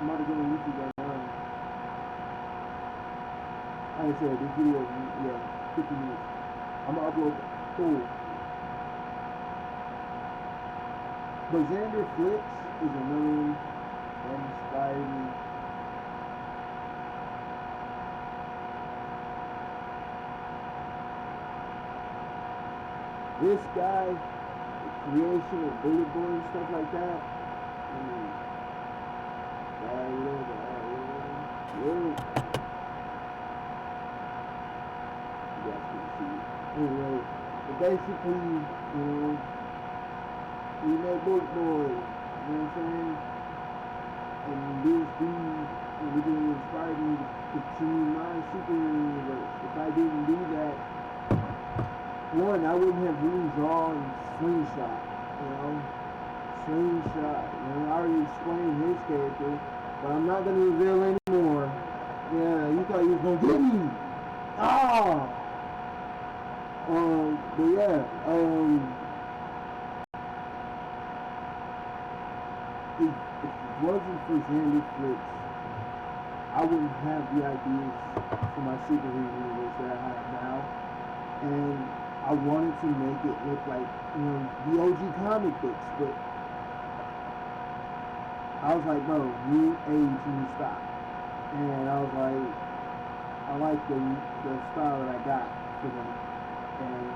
I'm about to go to YouTube right now. Like I said, this video, yeah, 50 minutes. I'm gonna upload the full. But Xander Flicks is another one that inspired me. This guy, the creation of bullet boy and stuff like that. You guys can see. Anyway, but basically, we made bullet boy. You know what I'm saying? And this dude really inspired me to continue my superhero universe. If I didn't do that, one, I wouldn't have really drawn Slingshot, Slingshot. I already explained his character, but I'm not going to reveal anymore. Yeah, you thought you was going to get me. But yeah, if it wasn't for Xander Flicks, I wouldn't have the ideas for my superhero universe that I have now. And I wanted to make it look like, the OG comic books, but I was like, bro, new age, new style. And I was like, I like the style that I got for them. And,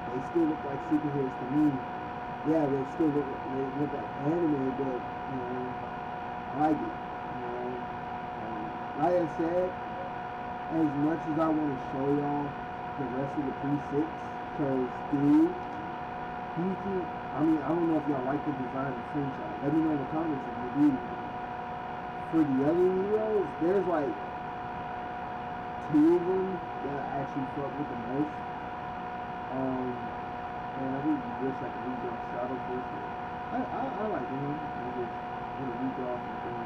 they still look like superheroes to me. Yeah, they look like anime, but, I like it. Like I said, as much as I want to show y'all the rest of the presets, because dude, I don't know if y'all like the design of Slingshot. Let me know in the comments if you do. For the other heroes, there's like 2 of them that I actually fuck with the most. And I really wish I could redraw Shadow Fish. I like him. I just want to redraw some things.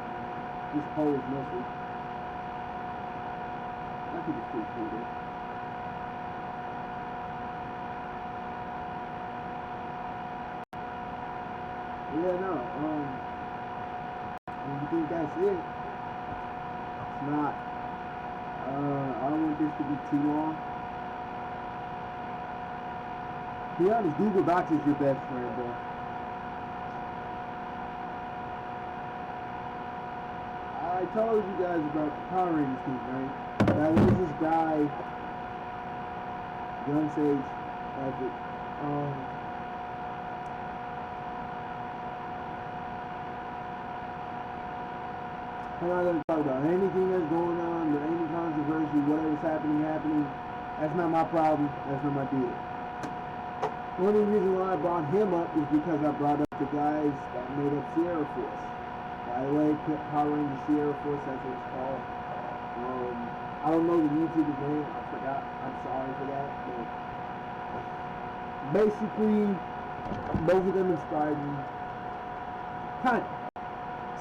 This pose mostly. I think it's pretty cool though. Yeah, no, you think that's it? It's not. I don't want this to be too long. To be honest, Google Docs is your best friend, bro. I told you guys about the Power Rangers thing, right? Now there's this guy, Gun Sage, I'm not going to talk about anything that's going on, or any controversy, whatever's happening. That's not my problem. That's not my deal. The only reason why I brought him up is because I brought up the guys that made up Sierra Force. By the way, Power Rangers Sierra Force, that's what it's called. I don't know the YouTuber's name. I forgot. I'm sorry for that. But basically, both of them inspired me. Kind of.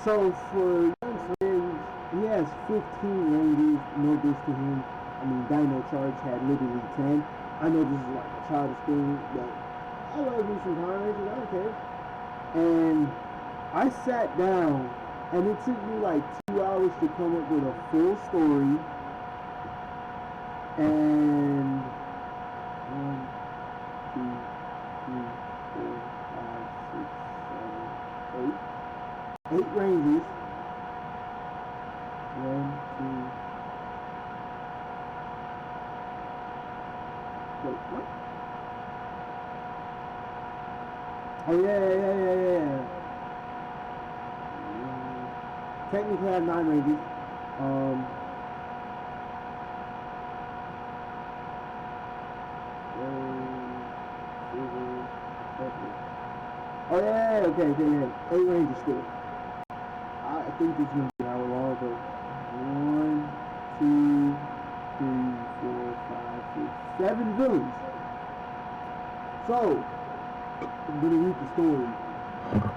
So for Friends, he has 15 Rangers, no diss to him. I mean, Dino Charge had literally 10. I know this is like a childish thing, but I love me some Power Rangers, I don't care. And I sat down, and it took me like 2 hours to come up with a full story. And 1, 2, 3, 4, 5, 6, 7, 8. 8 Rangers. 1, 2. Wait, what? Oh yeah. Technically, I have 9 Rangers. Okay. 8 Rangers still. I think this is going to be an hour long, but 1, 2, 3, 4, 5, 6, 7 villains. So, I'm going to read the story.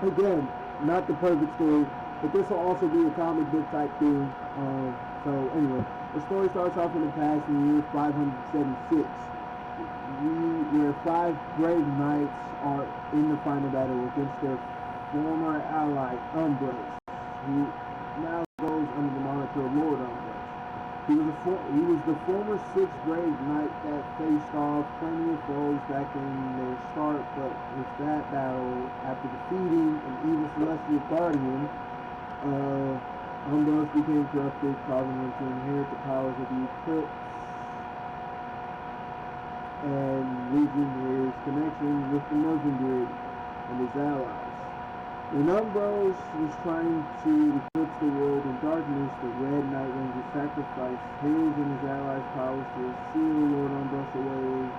Again, not the perfect story, but this will also be a comic book type thing. So anyway, the story starts off in the past in the year 576, where 5 brave knights are in the final battle against their former ally, Umbrus, who now goes under the moniker of Lord Umbrus. He was the former 6th brave knight that faced off plenty of foes back in their start, but with that battle, after defeating an evil celestial guardian, Umbrus became corrupted, causing him to inherit the powers of the eclipse and losing his connection with the Muslim grid and his allies. When Umbrus was trying to eclipse the world in darkness, the Red Knight Ranger sacrificed his and his allies' powers to seal Lord Umbrus away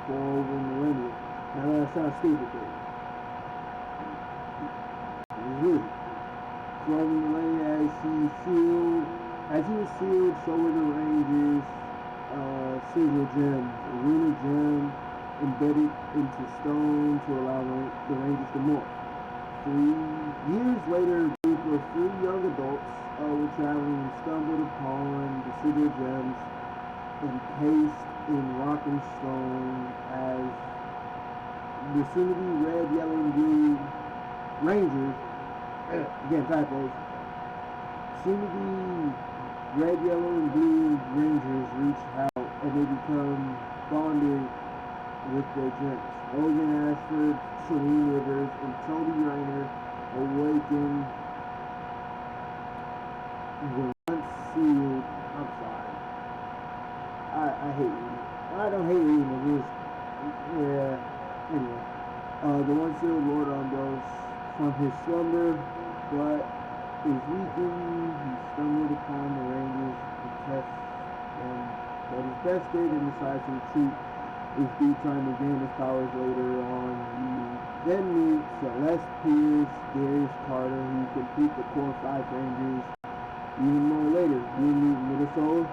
for over a millennia. Now that sounds stupid, though. Really. For over a millennia, as he was sealed, so were the Rangers' sigil gems, a lunar gem embedded into stone to allow the Rangers to morph. 3 years later, a group of 3 young adults were traveling and stumbled upon the sigil gems encased in rock and stone as the soon-to-be red, yellow, and blue Rangers, again typos, soon-to-be red, yellow, and blue Rangers reach out and they become bonded with their gems. Logan Ashford, Celine Rivers, and Tony Reiner awakened the once sealed. I'm sorry. I hate reading. I don't hate reading it. Just, yeah. Anyway, the once sealed Lord Umbrus from his slumber, but is weakened. He stumbled upon the Rangers to test them, but is bested and decides to retreat. It's due time to gain his powers later on. You then meet Celeste Pierce, Darius Carter, who complete the core 5 Rangers. Even more later, you meet Mirasol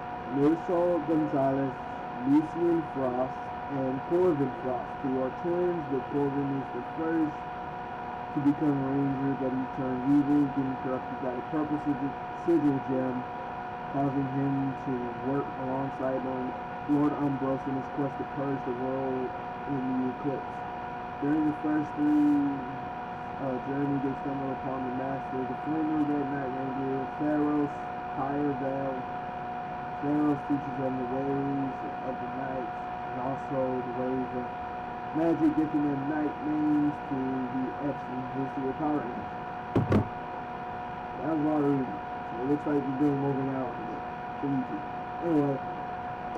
Gonzalez, Lucian Frost, and Corvin Frost, who are twins, but Corvin is the first to become a Ranger, but he turned evil, getting corrupted by the purple sigil gem, causing him to work alongside Lord Umbrus in his quest to purge the world in the eclipse. During the first 3 journey, they stumble upon the master, the former Red Knight Ranger, Pharos Pyrevel. Pharos teaches them the ways of the knights and also the ways of magic, giving them knight names to be etched in the history of Power Rangers. That was a lot of reading. So it looks like we're doing moving out for YouTube. Anyway,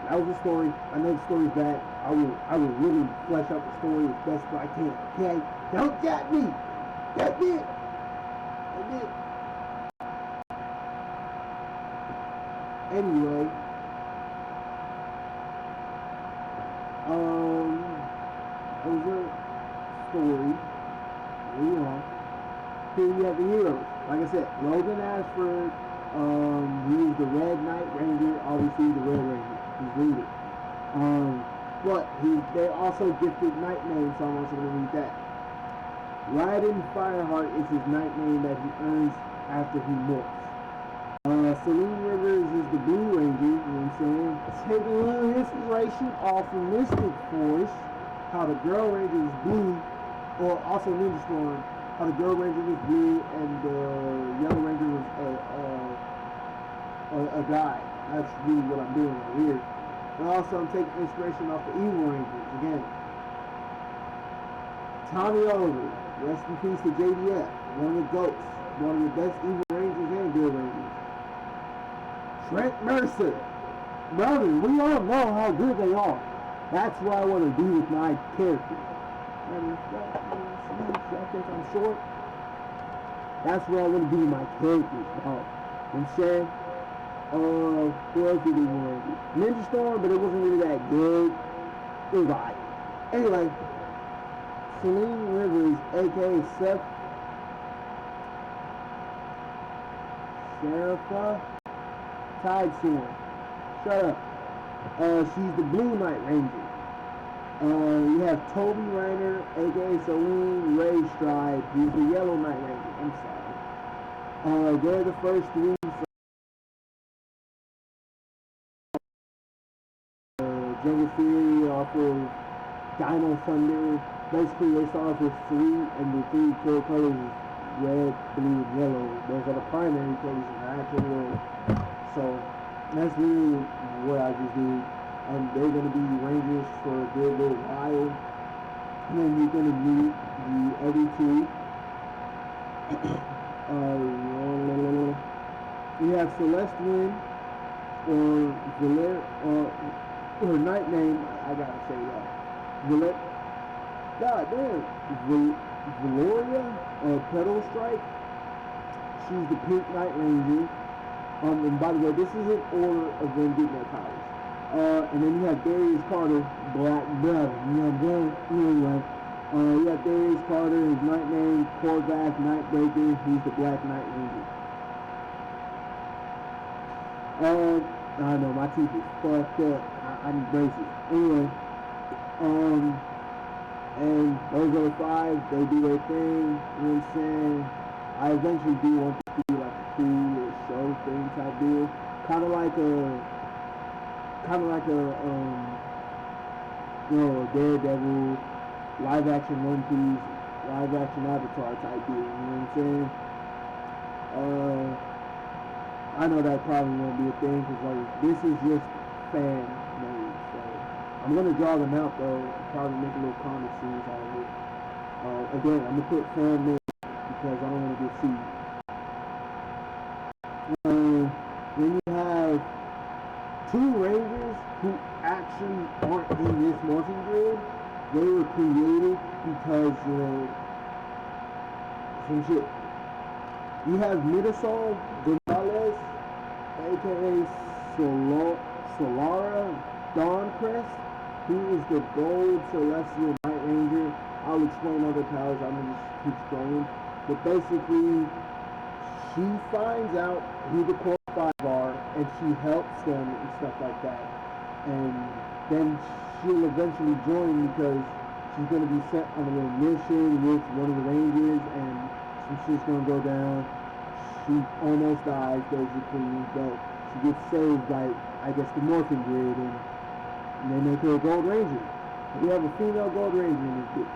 that was the story. I know the story's bad. I will really flesh out the story as best I can. Okay? Don't jab me! That's it! That's it. Anyway, it was a story. Moving on. Here you have the heroes. Like I said, Logan Ashford, he was the Red Knight Ranger, obviously the Red Ranger. He's leader. But they're also gifted knight names, so I'm also going to read that. Raiden Fireheart is his knight name that he earns after he morphs. Celine Rivers is the Blue Ranger, you know what I'm saying? Take a little inspiration off of Mystic Force, how the Girl Ranger is blue, or also Ninja Storm, how the Girl Ranger was blue and the Yellow Ranger was a guy. That's really what I'm doing right here. And also I'm taking inspiration off the Evil Rangers again. Tommy Oliver, rest in peace to JDF, one of the GOATs, one of the best Evil Rangers and Good Rangers. Trent Mercer, brother, we all know how good they are. That's what I want to do with my character. And I think I'm short. That's what I want to do with my characters, dog. I'm saying, who else did he want to do? Ninja Storm, but it wasn't really that good. It was alright. Anyway, Celine Rivers, aka Serapha Tidesworn. Shut up. She's the Blue Night Ranger. You have Toby Reiner, aka Celine Ray Stride, who's the Yellow Night Ranger. I'm sorry. They're the first three Jungle Fury off of Dino Thunder. Basically, they start off with three, and the three core colors is red, blue, and yellow. Those are the primary colors in the actual world. So that's really what I just did. They're going to be Rangers for a good little while. And then you're going to meet the other two. You have Celeste Wind, or her night name, I gotta say that. God damn. Valoria, Petal Strike. She's the Pink Night Ranger. And by the way, this is in order of them getting their powers. And then you have Darius Carter, Black Brother. You know what I'm saying? Anyway, you have Darius Carter, his night name, Korvath Nightbreaker. He's the Black Night Ranger. I know my teeth is fucked up. I need braces. Anyway, and those are the five. They do their thing. You know what I'm saying? I eventually do want this to be like a cool little show thing type deal, kind of like a Daredevil, live action One Piece, live action Avatar type deal. You know what I'm saying? I know that probably won't be a thing because like this is just fan made. So I'm gonna draw them out though. Probably make a little comic series out of it. Again, I'm gonna put fan made because I don't want to get sued. Then you have two Rangers who actually aren't in this morphing grid. They were created because some shit. You have Midasol Gonzalez, aka Solara Dawncrest, who is the Gold Celestial Night Ranger. I'll explain other powers, I'm gonna just keep scrolling. But basically, she finds out who the Core 5 are, and she helps them and stuff like that. And then she'll eventually join because she's going to be sent on a little mission with one of the Rangers, and some shit's going to go down. She almost dies, basically, but she gets saved by, I guess, the Morphin Grid, and they make her a Gold Ranger. We have a female Gold Ranger in this group.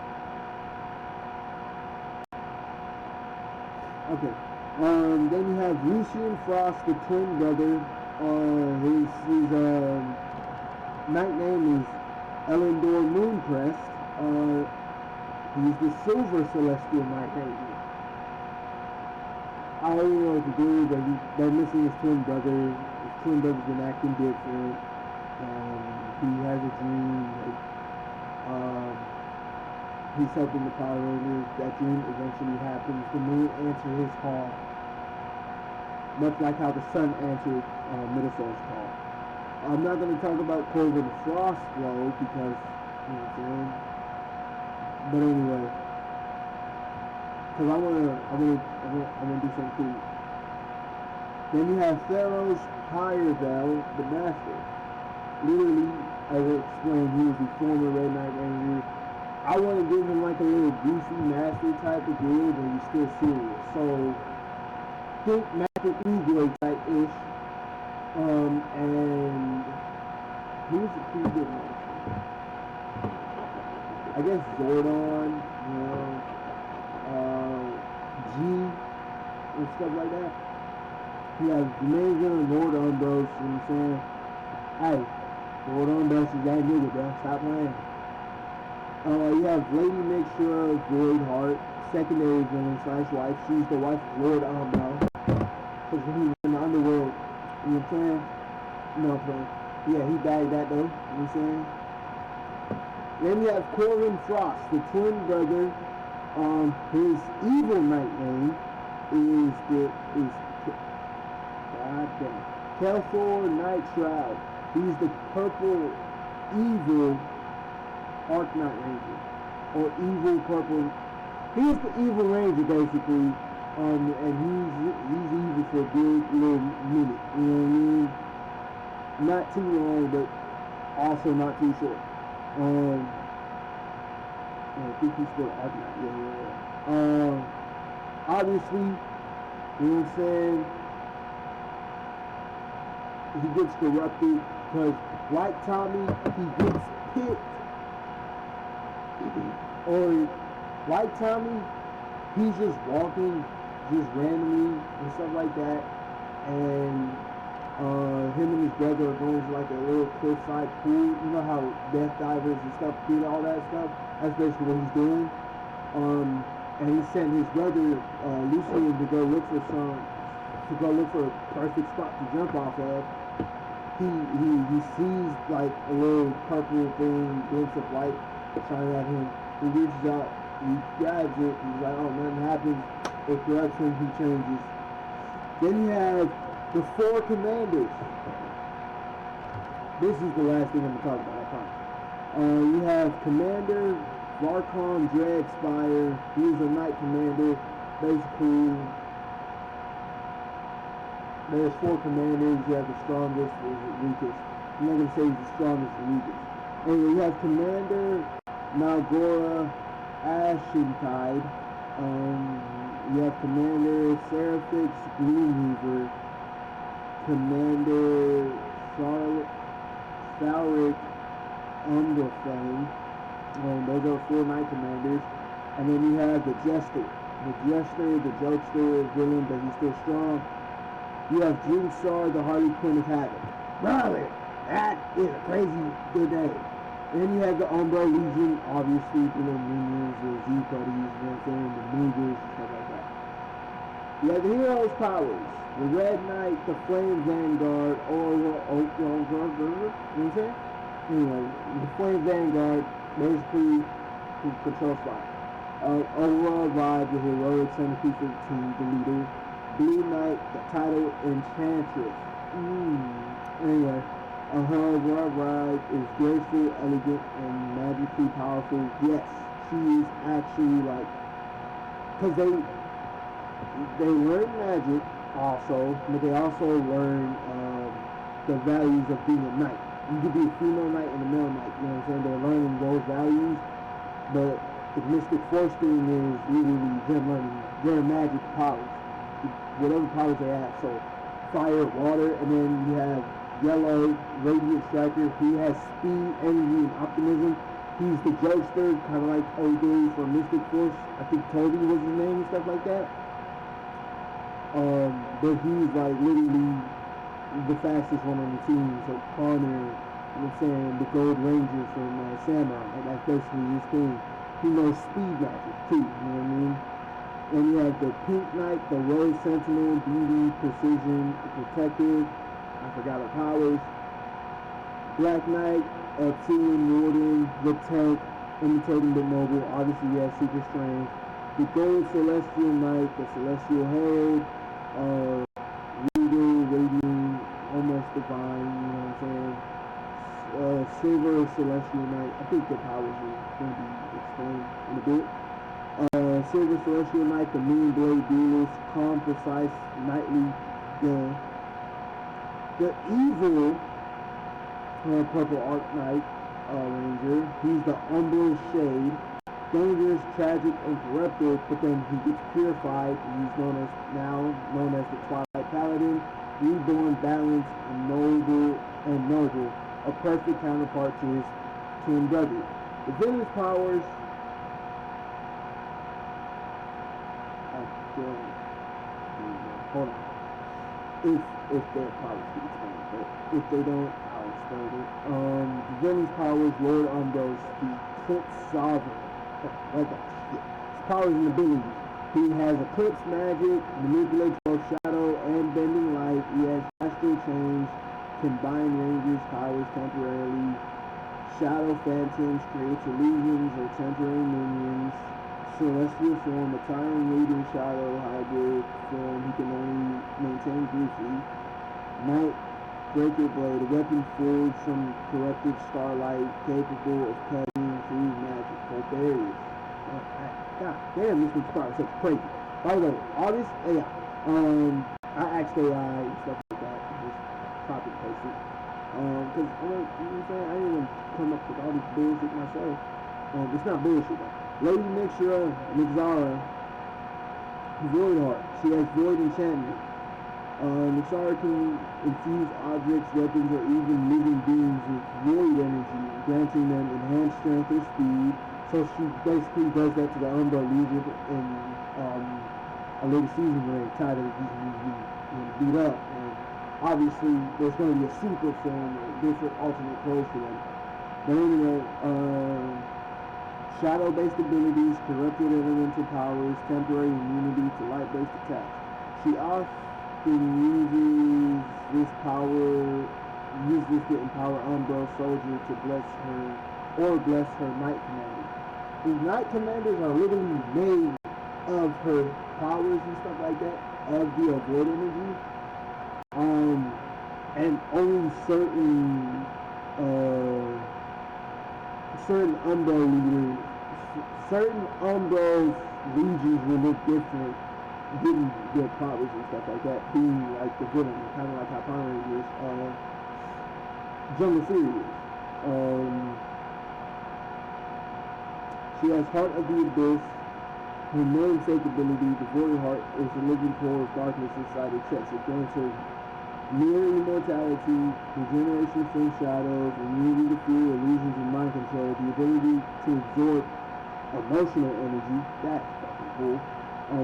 Okay. Then you have Lucian Frost, the twin brother. His night name is Elendor Mooncrest. He's the Silver Celestial Night Ranger. I don't know what to do, but they're missing his twin brother. His twin brother's been acting different. He has a dream. He's helping the Power Rangers. That dream eventually happens. The moon answers his call. Much like how the sun answered Midasol's call. I'm not going to talk about Corbin Frost though, because, you know what I'm saying? But anyway, because I wanna do something cool. Then you have Theros Heyerdahl, the Master. Literally, I will explain, he was the former Red Knight Ranger. I want to give him like a little goofy master type of deal, but he's still serious. So, think Magic Ego type-ish. And who's the pretty good one? I guess Zordon, G, and stuff like that. You have the main villain, Lord Umbros, you know what I'm saying? Hey, Lord Umbros is that nigga, bro. Stop playing. You have Lady Mixture, Void Heart, secondary villain / wife. She's the wife of Lord Umbros. Because when he was in the underworld, you know what I'm saying? No, but yeah, he bagged that though, you know what I'm saying? Then you have Corbin Frost, the twin brother. His evil night name is Kelfor Night Shroud. He's the purple evil Arc Knight Ranger. Or evil purple. He's the evil ranger basically. And he's evil for a good little minute. You know what I mean? Not too long, but also not too short. I think he's still Arcanine. Yeah. Obviously, you know what I'm saying? He gets corrupted because, like Tommy, he gets picked. Or, like Tommy, he's just walking, just randomly and stuff like that. And him and his brother are going to like a little cliffside pool. You know how death divers and stuff do all that stuff? That's basically what he's doing. And he sent his brother Lucian to go look for a perfect spot to jump off of. He sees like a little purple thing, glimpse of light shining at him. He reaches out, he grabs it, he's like, oh, nothing happens. It corrupts him, he changes. Then you have the 4 commanders. This is the last thing I'm going to talk about, I promise. You have Commander Varcon Dreadspire. He's a knight commander. Basically, there's 4 commanders. You have the strongest, there's the weakest. I'm not going to say he's the strongest or weakest. Anyway, you have Commander Nalgora Ashentide. You have Commander Seraphix Gloomweaver. Commander Salric Umbraflame. Those are 4 knight commanders. And then you have the Jester. The jokester, villain, but he's still strong. You have Dreamstar, the Harley Quinn of Havoc. Brother, that is a crazy good name. And then you have the Umbra Legion, obviously, the little minions, the Z-Buddies, you know what I'm saying, the Moogers, stuff like that. You have the hero's powers. The Red Knight, the Flame Vanguard, you know what I'm saying? Anyway, the Flame Vanguard basically controls fire. Aurora Vibe, the heroic centerpiece of the team, the leader. Blue Knight, the title Enchantress. Anyway, Aurora Vibe is graceful, elegant, and magically powerful. Yes, she is actually like, because they learn magic also, but they also learn the values of being a knight. You could be a female knight and a male knight, you know what I'm saying? They're learning those values, but the Mystic Force thing is literally them learning their magic powers, whatever powers they have. So fire, water, and then you have Yellow, Radiant Striker. He has speed, energy, and optimism. He's the jokester, kind of like OJ from Mystic Force. I think Toby was his name and stuff like that. But he's like literally the fastest one on the team. So Connor, you know what I'm saying, the Gold Ranger from Samurai, like that's basically his thing. He knows speed magic too, you know what I mean? And you have the Pink Knight, the Rose Sentinel, Beauty, Precision, Protective, I forgot her powers. Black Knight, Obsidian Warden, the Tank, Imitating but Mobile, obviously he has Super Strength. The Gold Celestial Knight, the Celestial Herald, Regal, Radiant, Almost Divine, you know what I'm saying? Silver Celestial Knight, I think the powers are going to be explained in a bit. Silver Celestial Knight, the Moonblade Duelist, Calm, Precise, Knightly, the evil Purple Arc Knight Ranger. He's the Umbral Shade, dangerous, tragic, and corrupted, but then he gets purified. He's now known as the Twilight Paladin, reborn, balanced, and noble, a perfect counterpart to his twin brother. The villain's powers. Hold on. If their powers get explained, but if they don't, I'll explain it. The villain's powers, Lord Umbros, the Eclipse Sovereign. Like that shit. His powers and abilities. He has Eclipse magic, manipulates both shadow and bending light. He has astral change, combine ranges, powers temporarily. Shadow Phantoms creates illusions or temporary minions. Celestial form, a tyrant leading shadow hybrid form he can only maintain briefly. Night Breaker Blade, a weapon forged from corrupted starlight, capable of cutting through magical barriers. God damn, this one starts such crazy. By the way, all this AI, I asked AI and stuff like that, just copy and paste it. Cause you know what I'm saying, I didn't even come up with all this bullshit myself. It's not bullshit though. Lady Mixra Nixara, Void Heart. She has Void Enchantment. Nixara can infuse objects, weapons, or even living beings with void energy, granting them enhanced strength or speed. So she basically does that to the Umbra Legion in a later season where they're tired of being beat up. And obviously, there's going to be a super form or different alternate clothes for them. But anyway, shadow-based abilities, corrupted elemental powers, temporary immunity to light-based attacks. She often uses this to empower Umbra Soldier to bless her Knight Commander. The Knight Commanders are literally made of her powers and stuff like that, of the avoid energy. And only certain Umbra leaders, certain Umbra legions will look different, getting their powers and stuff like that, being like the villain, kind of like how Power Rangers, Jungle Fury is. She has Heart of the Abyss. Her namesake ability, the Void Heart, is a living core of darkness inside her chest. It grants her near immortality, regeneration from shadows, immunity to fear, illusions, and mind control, the ability to absorb emotional energy, that's fucking cool,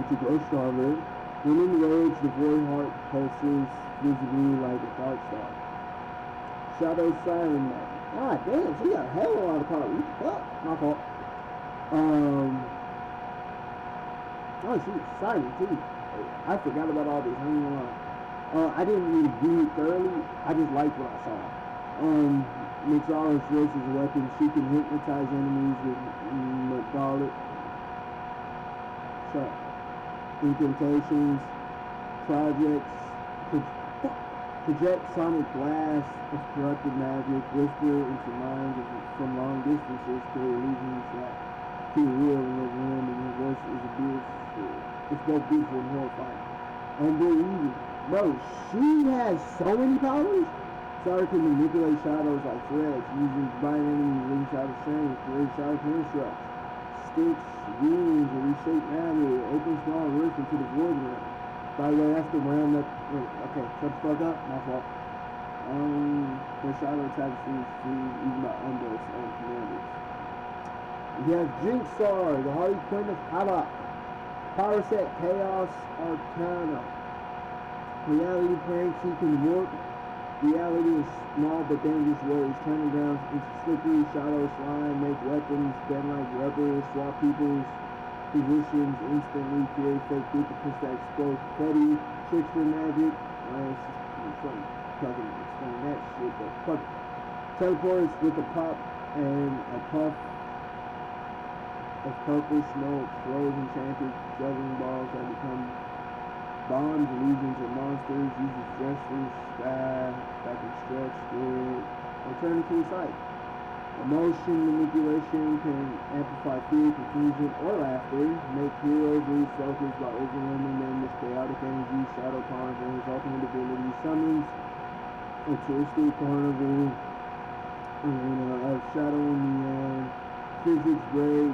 to grow stronger. When enraged, the Void Heart pulses visibly like a dark star. Shadow Siren Knight. God damn, she got a hell of a lot of powers. Oh, my fault. Oh, she's exciting too. I forgot about all this. I ain't gonna lie. I didn't really read it thoroughly. I just liked what I saw. Nixara's voice is a weapon. She can hypnotize enemies with Metallic incantations, project sonic blast of corrupted magic, whisper into minds from long distances, create illusions that feel real and overwhelming. Her voice is beautiful. It's both beautiful and horrifying. And they're evil. Bro, she has so many powers. Sara can manipulate shadows like threads, using bind enemies, ring shadow strength, create shadow constructs, sticks, wings, or reshape matter, open small rifts into the void realm. By the way, that's the realm that. Okay, shut the fuck up. My fault. The shadow attacks is free even by Umbros and commanders. We have Jinxar, the Harley Quinn of Havoc. Power set Chaos Arcana. Reality pranks, he can warp reality in small but dangerous ways, turning ground into slippery shadow slime, make weapons, bend like rubber, swap people's positions, instantly create fake duplicates that explode petty, trickster magic. It's funny fucking explain that shit, but fuck. Teleports with a pop and a puff of purple smoke, throws enchanted juggling balls that become bombs, illusions, or monsters. Uses gestures, sky, that can stretch, squid, or turn into a sight. Emotion manipulation can amplify fear, confusion, or laughter. Make heroes lose focus by overwhelming them with chaotic energy. Shadow Carnival, his ultimate ability, summons a twisted carnival of shadow and neon. Physics break.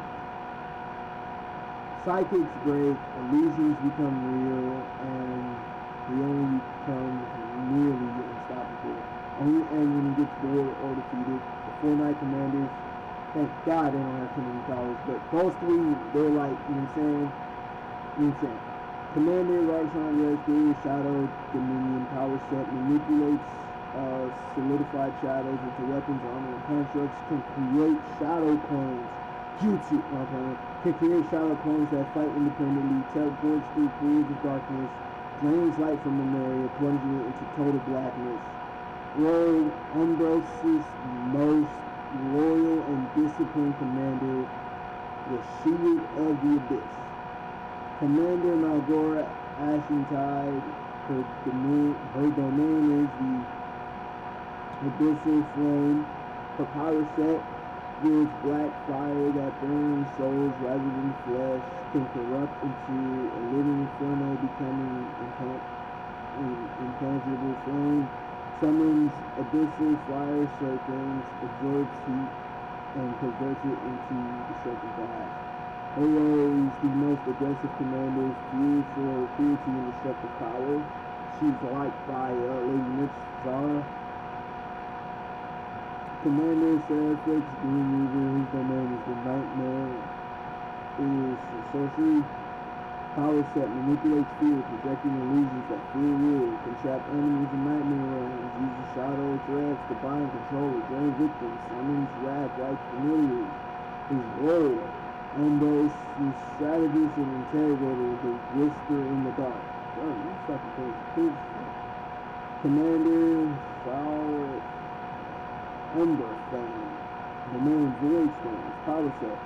Psychics break, illusions become real, and he only becomes nearly unstoppable. Only end when he gets bored or defeated. The 4 Knight Commanders, thank God they don't have too many powers, but those 3, they're like, you know what I'm saying? You know what I'm saying? Commander, Rarson, Rescue, Shadow, Dominion, Power Set, manipulates solidified shadows into weapons, armor, and constructs, can create shadow clones. Jutsu, can create shadow clones that fight independently, teleports through pools of darkness, drains light from an area, plunging it into total blackness. Rogue, Umbros' most loyal and disciplined commander, the Shield of the Abyss. Commander Malgora Ashentide, her domain is the Abyssal Flame. Her power set, Gives black fire that burns souls rather than flesh, can corrupt into a living inferno, becoming intangible flame, summons abyssal fire serpents, absorbs heat, and converts it into the serpent glass. Heroes, the most aggressive commanders, fueled for cruelty and destructive power. She's liked by Lady Mitzvah. Commander Seraphix, Green Reaver, whose domain is the Nightmare, is sorcery. Power set manipulates fear, projecting illusions that fear will. Can trap enemies in nightmare realms. Uses shadow threats to bind, control, or drain victims. Summons wrath like familiars. His role: unboast his strategist and interrogator who whisper in the dark. Oh, you fucking crazy. Commander Saul Ember Flame. The main Void Stones. Power set.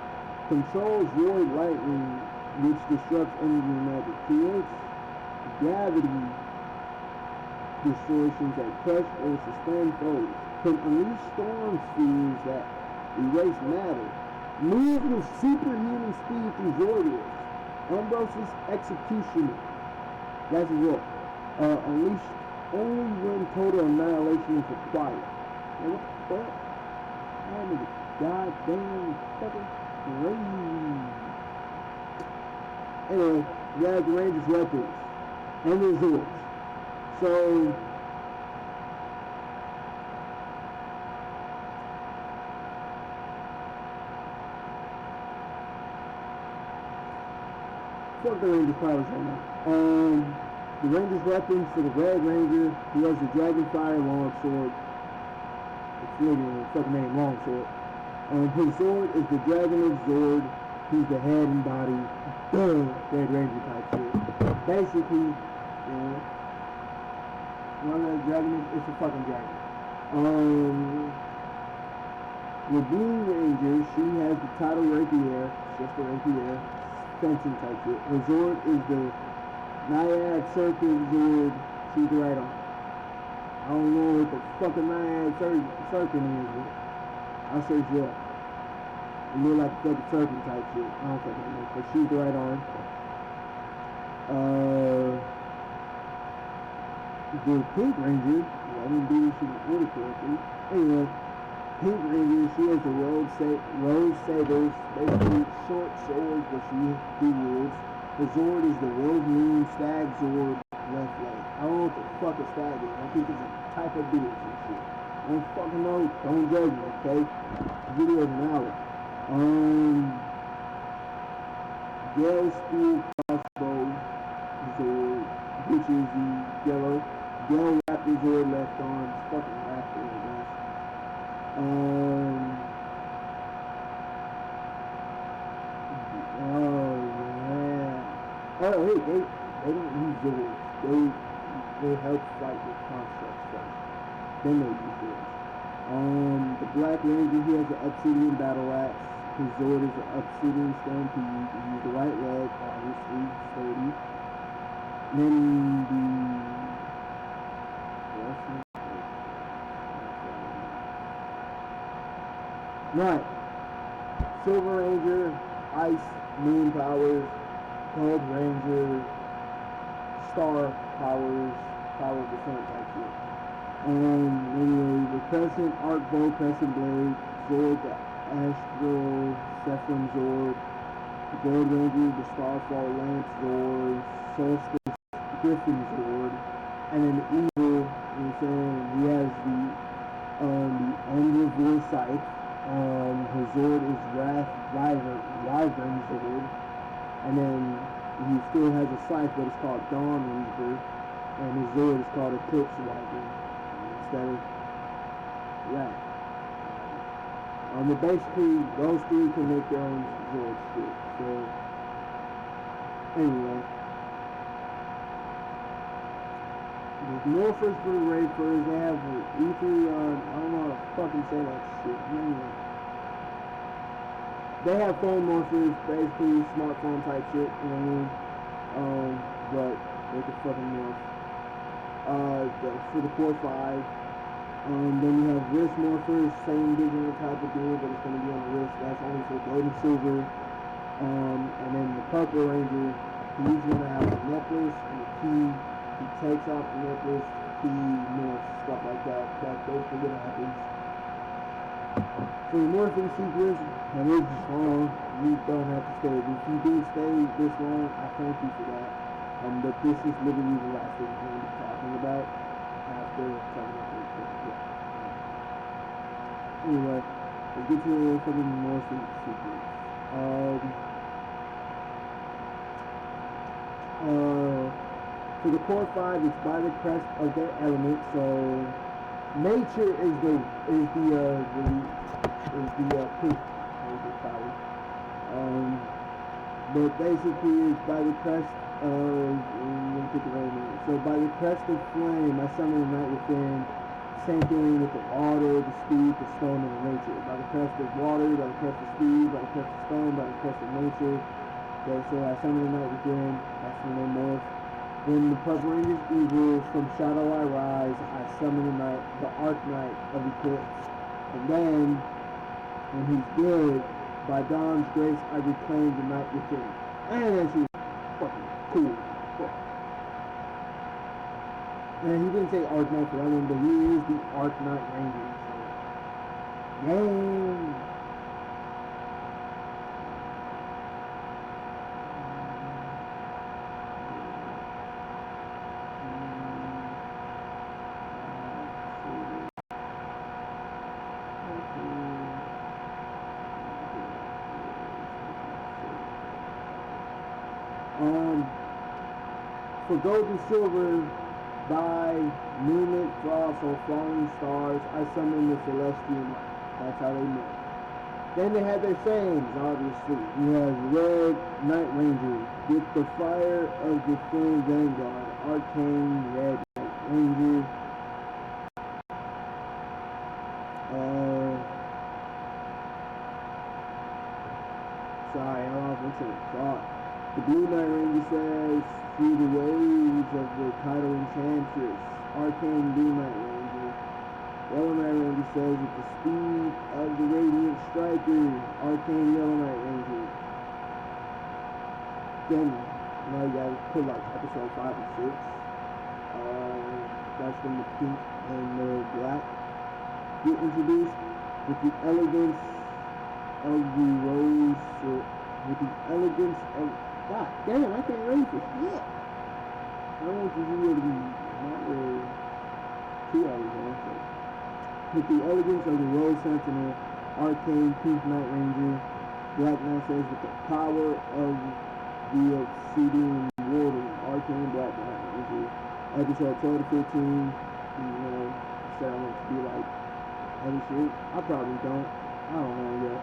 Controls void lightning, which disrupts energy and magic. Creates gravity distortions that crush or suspend foes. Can unleash storm spheres that erase matter. Move with superhuman speed through Zordis. Umbrosis Executioner. That's his role. Unleashed only when total annihilation is required. Now what the fuck? That nigga goddamn fucking crazy. Anyway, you have the Rangers weapons and their Zords. So fuck the Rangers powers right now. The Ranger's weapons for the Red Ranger, he has the Dragonfire Longsword. It's literally a fucking name, Longsword. His sword is the Dragon of Zord. He's the head and body, Red Ranger type shit. Basically, you know, one of the dragon is a fucking dragon. The Blue Ranger, she has the title Rapier, just a Rapier, fencing type shit. Her Zord is the Naiad Serpent Zord, she's the right arm. I don't know what the fucking Naiad Serpent is, but I'll search it up. It look like a fucking serpent type shit. I don't fucking know, but she's the right arm. The Pink Ranger, I didn't do she was ordered correctly. Anyway, Pink Ranger, she has the Rose Sabers, basically short swords, but she wields. The Zord is the Rose Moon Stag Zord left leg. I don't know what the fuck a stag is. I think it's a type of beard and shit. I don't fucking know. Don't judge me, okay? The video is an hour. Gale Spear Crossbow Zord, which is the yellow. Gale Raptor Zord left arm. It's fucking Raptor, I guess. Oh, yeah. Oh, hey, they don't use Zords. They help fight with constructs first. Then they use Zords. The Black Ranger, he has the Obsidian Battle Axe. His Zord is the Obsidian Stampede. He used the right leg, obviously, sturdy. Then right. Silver Ranger, Ice, Moon Powers, Gold Ranger, Star Powers, Power Defense type shit. Anyway, the Crescent, Arc Bow, Crescent Blade, Zord, the Astral Sephiroth Zord, the Gold Ranger, the Starfall Lance Zord, Solstice Griffin Zord, and then the Evil, you know what I'm saying, he has the Omnivore Scythe. His Zord is Wrath Wyvern Zord, and then he still has a scythe, but it's called Dawn Reaper, and his Zord is called Eclipse Wyvern instead of Wrath. But basically, those three can make their own Zord shit. So, anyway. The Morphers for the Rapers, they have the E3, I don't know how to fucking say that shit. Anyway. They have phone morphers, basically smartphone type shit, you know what I mean? But they can fucking morph. For the Core 5, Then you have wrist morphers, same digital type of deal, but it's going to be on the wrist. That's only for gold and silver. And then the purple ranger, he's going to have a necklace and a key. He takes off the necklace, key, morphs, stuff like that. Those are what happens. For the morphing sequence, and it's just long. You don't have to stay. If you do stay this long, I thank you for that. But this is literally the last thing we're going to be talking about after talking about the anyway, let's get to some of the morphing sequence. For the core 5, it's by the crest of their element. So nature is the peak of the power. But basically, it's by the crest of so by the crest of flame, I summon the night within. Same thing with the water, the speed, the stone, and the nature. By the crest of water, by the crest of speed, by the crest of stone, by the crest of nature. Okay, so I summon the night within. That's when they morph. When the purple ranger's evil, from shadow I rise. I summon the night, the arc knight of eclipse. And then, when he's good, by dawn's grace, I reclaim the night within. And that's just fucking cool. And he didn't say Arc Knight for that one, but he is the Arc Knight Ranger. So, yay! For gold and silver, by movement, frost, or falling stars, I summon the celestial night. That's how they move. Then they have their sayings, obviously. You have Red Night Ranger, with the fire of the full vanguard, Arcane Red Night Ranger. Sorry, I lost my train of thought. The Blue Night Ranger says, through the waves of the tidal enchantress, Arcane Blue Night Ranger. Yellow Night Ranger says, at the speed of the radiant striker, Arcane Yellow Night Ranger. Then, now you gotta put like episode 5 and 6. That's when the pink and the black get introduced with the elegance of the rose, with the elegance of, God damn, I can't read this shit. I don't want this video to be not really 2 hours long. So. With the elegance of the Rose Sentinel, Arcane Pink Night Ranger, Black Knight says with the power of the Obsidian Warden, Arcane Black Knight Ranger. Episode 12 to 15, you know, said I want to be like other shit. I probably don't. I don't know yet.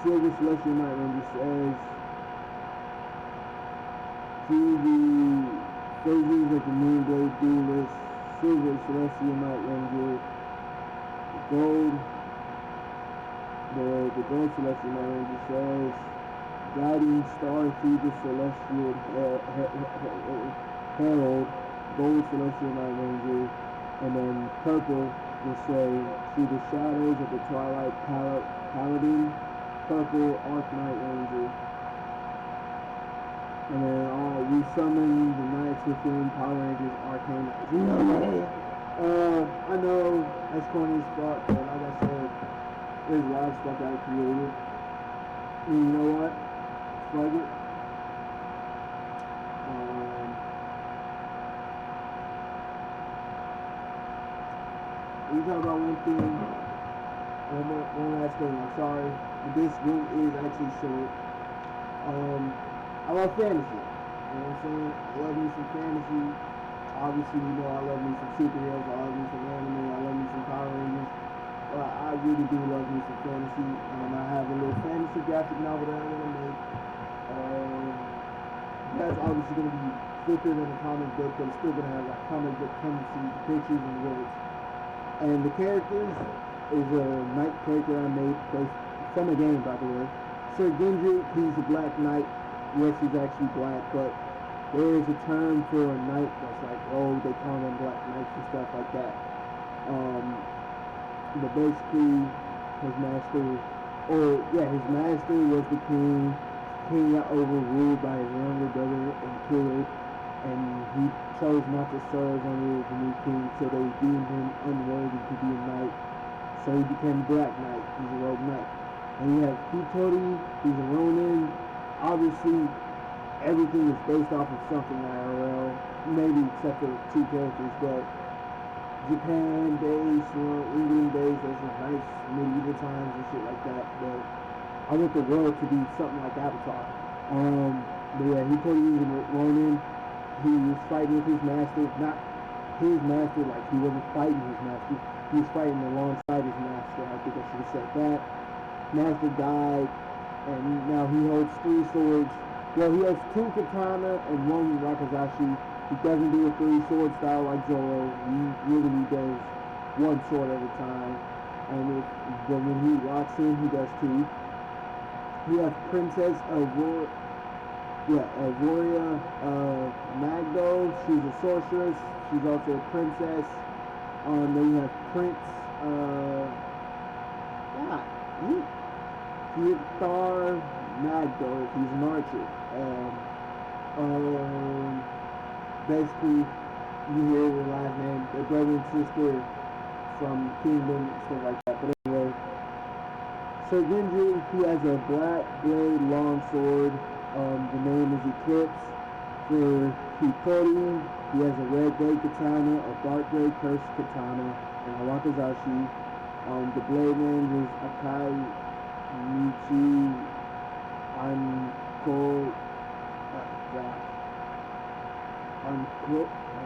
Silver Celestial Night Ranger says, to the phases of the Moonblade Duelist, Silver Celestial Night Ranger, the Gold Celestial Night Ranger says, guiding star through the Celestial Herald, Gold Celestial Night Ranger, and then Purple will say, through the shadows of the Twilight Paladin, Purple Arc Knight Ranger. And then we summon the Knights within Power Rangers Arcane. I know that's corny as fuck, but like I said, there's a lot of stuff I created. And you know what? Fuck it. We talk about one thing, one last thing, I'm sorry. This one is actually short. I love fantasy. You know what I'm saying? I love me some fantasy. Obviously, you know I love me some superheroes, I love me some anime, I love me some Power Rangers. But I really do love me some fantasy. And I have a little fantasy graphic novel that I want to make. That's obviously going to be thicker than a comic book, but it's still going to have like comic book tendencies, pictures, and words. And the characters is a knight character I made based from a game, by the way. Sir Gendry, he's a black knight. Yes, he's actually black, but there is a term for a knight that's like, oh, they call them black knights and stuff like that. Um, but basically, his master, or yeah, his master was the king. King got overruled by his younger brother and killed, and he chose not to serve under the new king, so they deemed him unworthy to be a knight. So he became Black Knight. He's a rogue knight. And you have Hitori, he's a Ronin. Obviously, everything is based off of something IRL, maybe except for two characters, but Japan based, England based, there's some nice medieval times and shit like that. But I want the world to be something like Avatar. But yeah, Hitori was a Ronin. He was fighting with his master, not his master, like he wasn't fighting his master. He was fighting alongside his master. I think I should have said that. Master died, and now he holds three swords. Well, he has two katana and one wakizashi. He doesn't do a three sword style like Zoro. He literally does one sword at a time. And then when he rocks in, he does two. You have Princess Avoria Magdo. She's a sorceress. She's also a princess. Then you have Prince Piettar Magdo. He's an archer. Basically, you hear the last name, their brother and sister from Kingdom, stuff like that. But anyway, Sir Genji, he has a black blade long sword. The name is Eclipse. For Hitori, he has a red blade katana, a dark gray cursed katana, and a wakizashi. The blade name is Akai Michi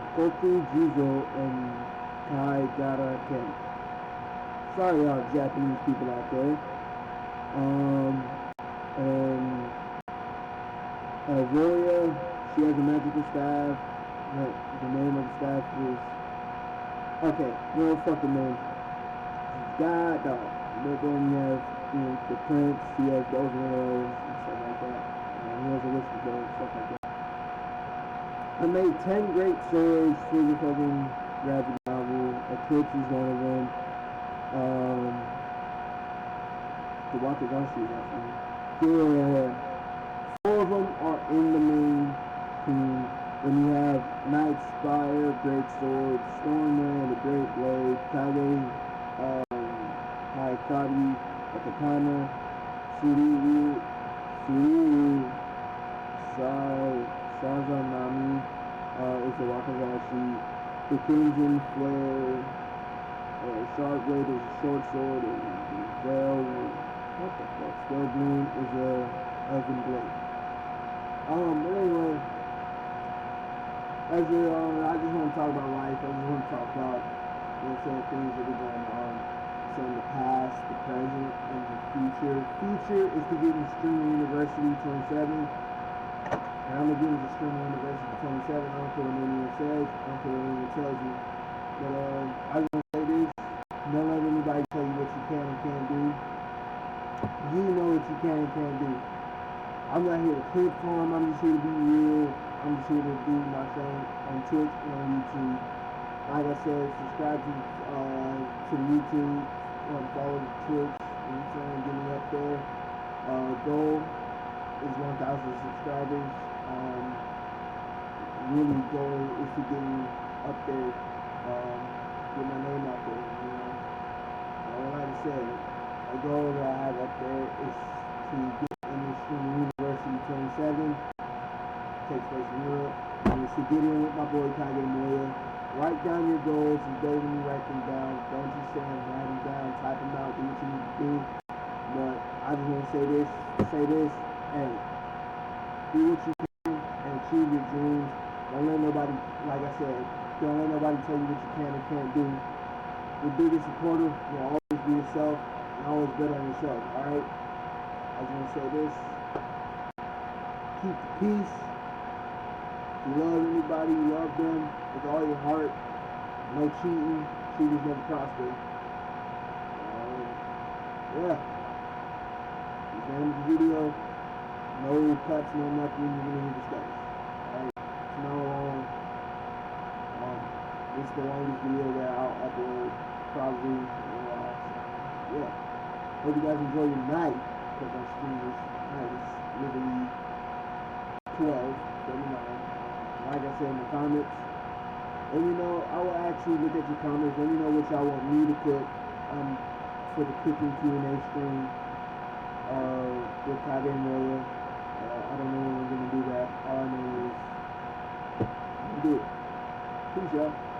Ankoku Jizo and Kai Gara Ken. Sorry, y'all Japanese people out there. And Warrior, she has a magical staff. The name of the staff is okay. No, fuck the name. God dog. But then you have the prince. He has bows and arrows and stuff like that. He has a whiskey bow and stuff like that. I made 10 great swords for the fucking graphic novel. Eclipse is one of them. The wakizashi is actually. Yeah. 4 of them are in the main team. Then you have Knight Spire, Great Sword, Stormman, the Great Blade, Kage, Haikari, a Katana, Sururu, Sazanami, is a wakizashi, the Crimson Flare, Sharp Blade is a short sword, and Spell Bloom is a Elven Blade. But anyway, I just want to talk about life. I just want to talk about certain things that are going on. So in the past, the present, and the future. Future is to get into Streamer University 27. And I'm going to get into Streamer University 27. I don't care what anyone says. I don't care what anyone tells you. But I just want to say this. Don't let anybody tell you what you can and can't do. You know what you can and can't do. I'm not here to clip farm. I'm just here to be real. I'm just here to do my thing on Twitch and on YouTube. Like I said, subscribe to the YouTube, follow the Twitch, and get me up there. Goal is 1,000 subscribers. Really goal is to get me up there, get my name out there. Like I said, a goal that I have up there is to get in the Streamer University 27. Takes place in Europe. And it's to get in with my boy Kage Moya. Write down your goals and go to me, write them down. Don't just say them, write them down, type them out, do what you need to do. But I just want to say this, hey, do what you can and achieve your dreams. Don't let nobody, like I said, don't let nobody tell you what you can and can't do. Your biggest supporter will always be yourself and always bet on yourself, alright? I just want to say this. Keep the peace. If you love anybody, you love them with all your heart. No cheating. Cheaters never prosper. Yeah. That's the end of the video. No cuts, no nothing. You don't need to stay. Alright, it's no this is the longest video that I'll upload probably in a while. So, yeah. Hope you guys enjoy your night because our stream is night. It's literally 12:39. Like I said in the comments, and I will actually look at your comments. Let me know what y'all want me to cook for the cooking Q&A stream with Kage and Moya. I don't know when we're gonna do that. All I know is do it. Peace, y'all.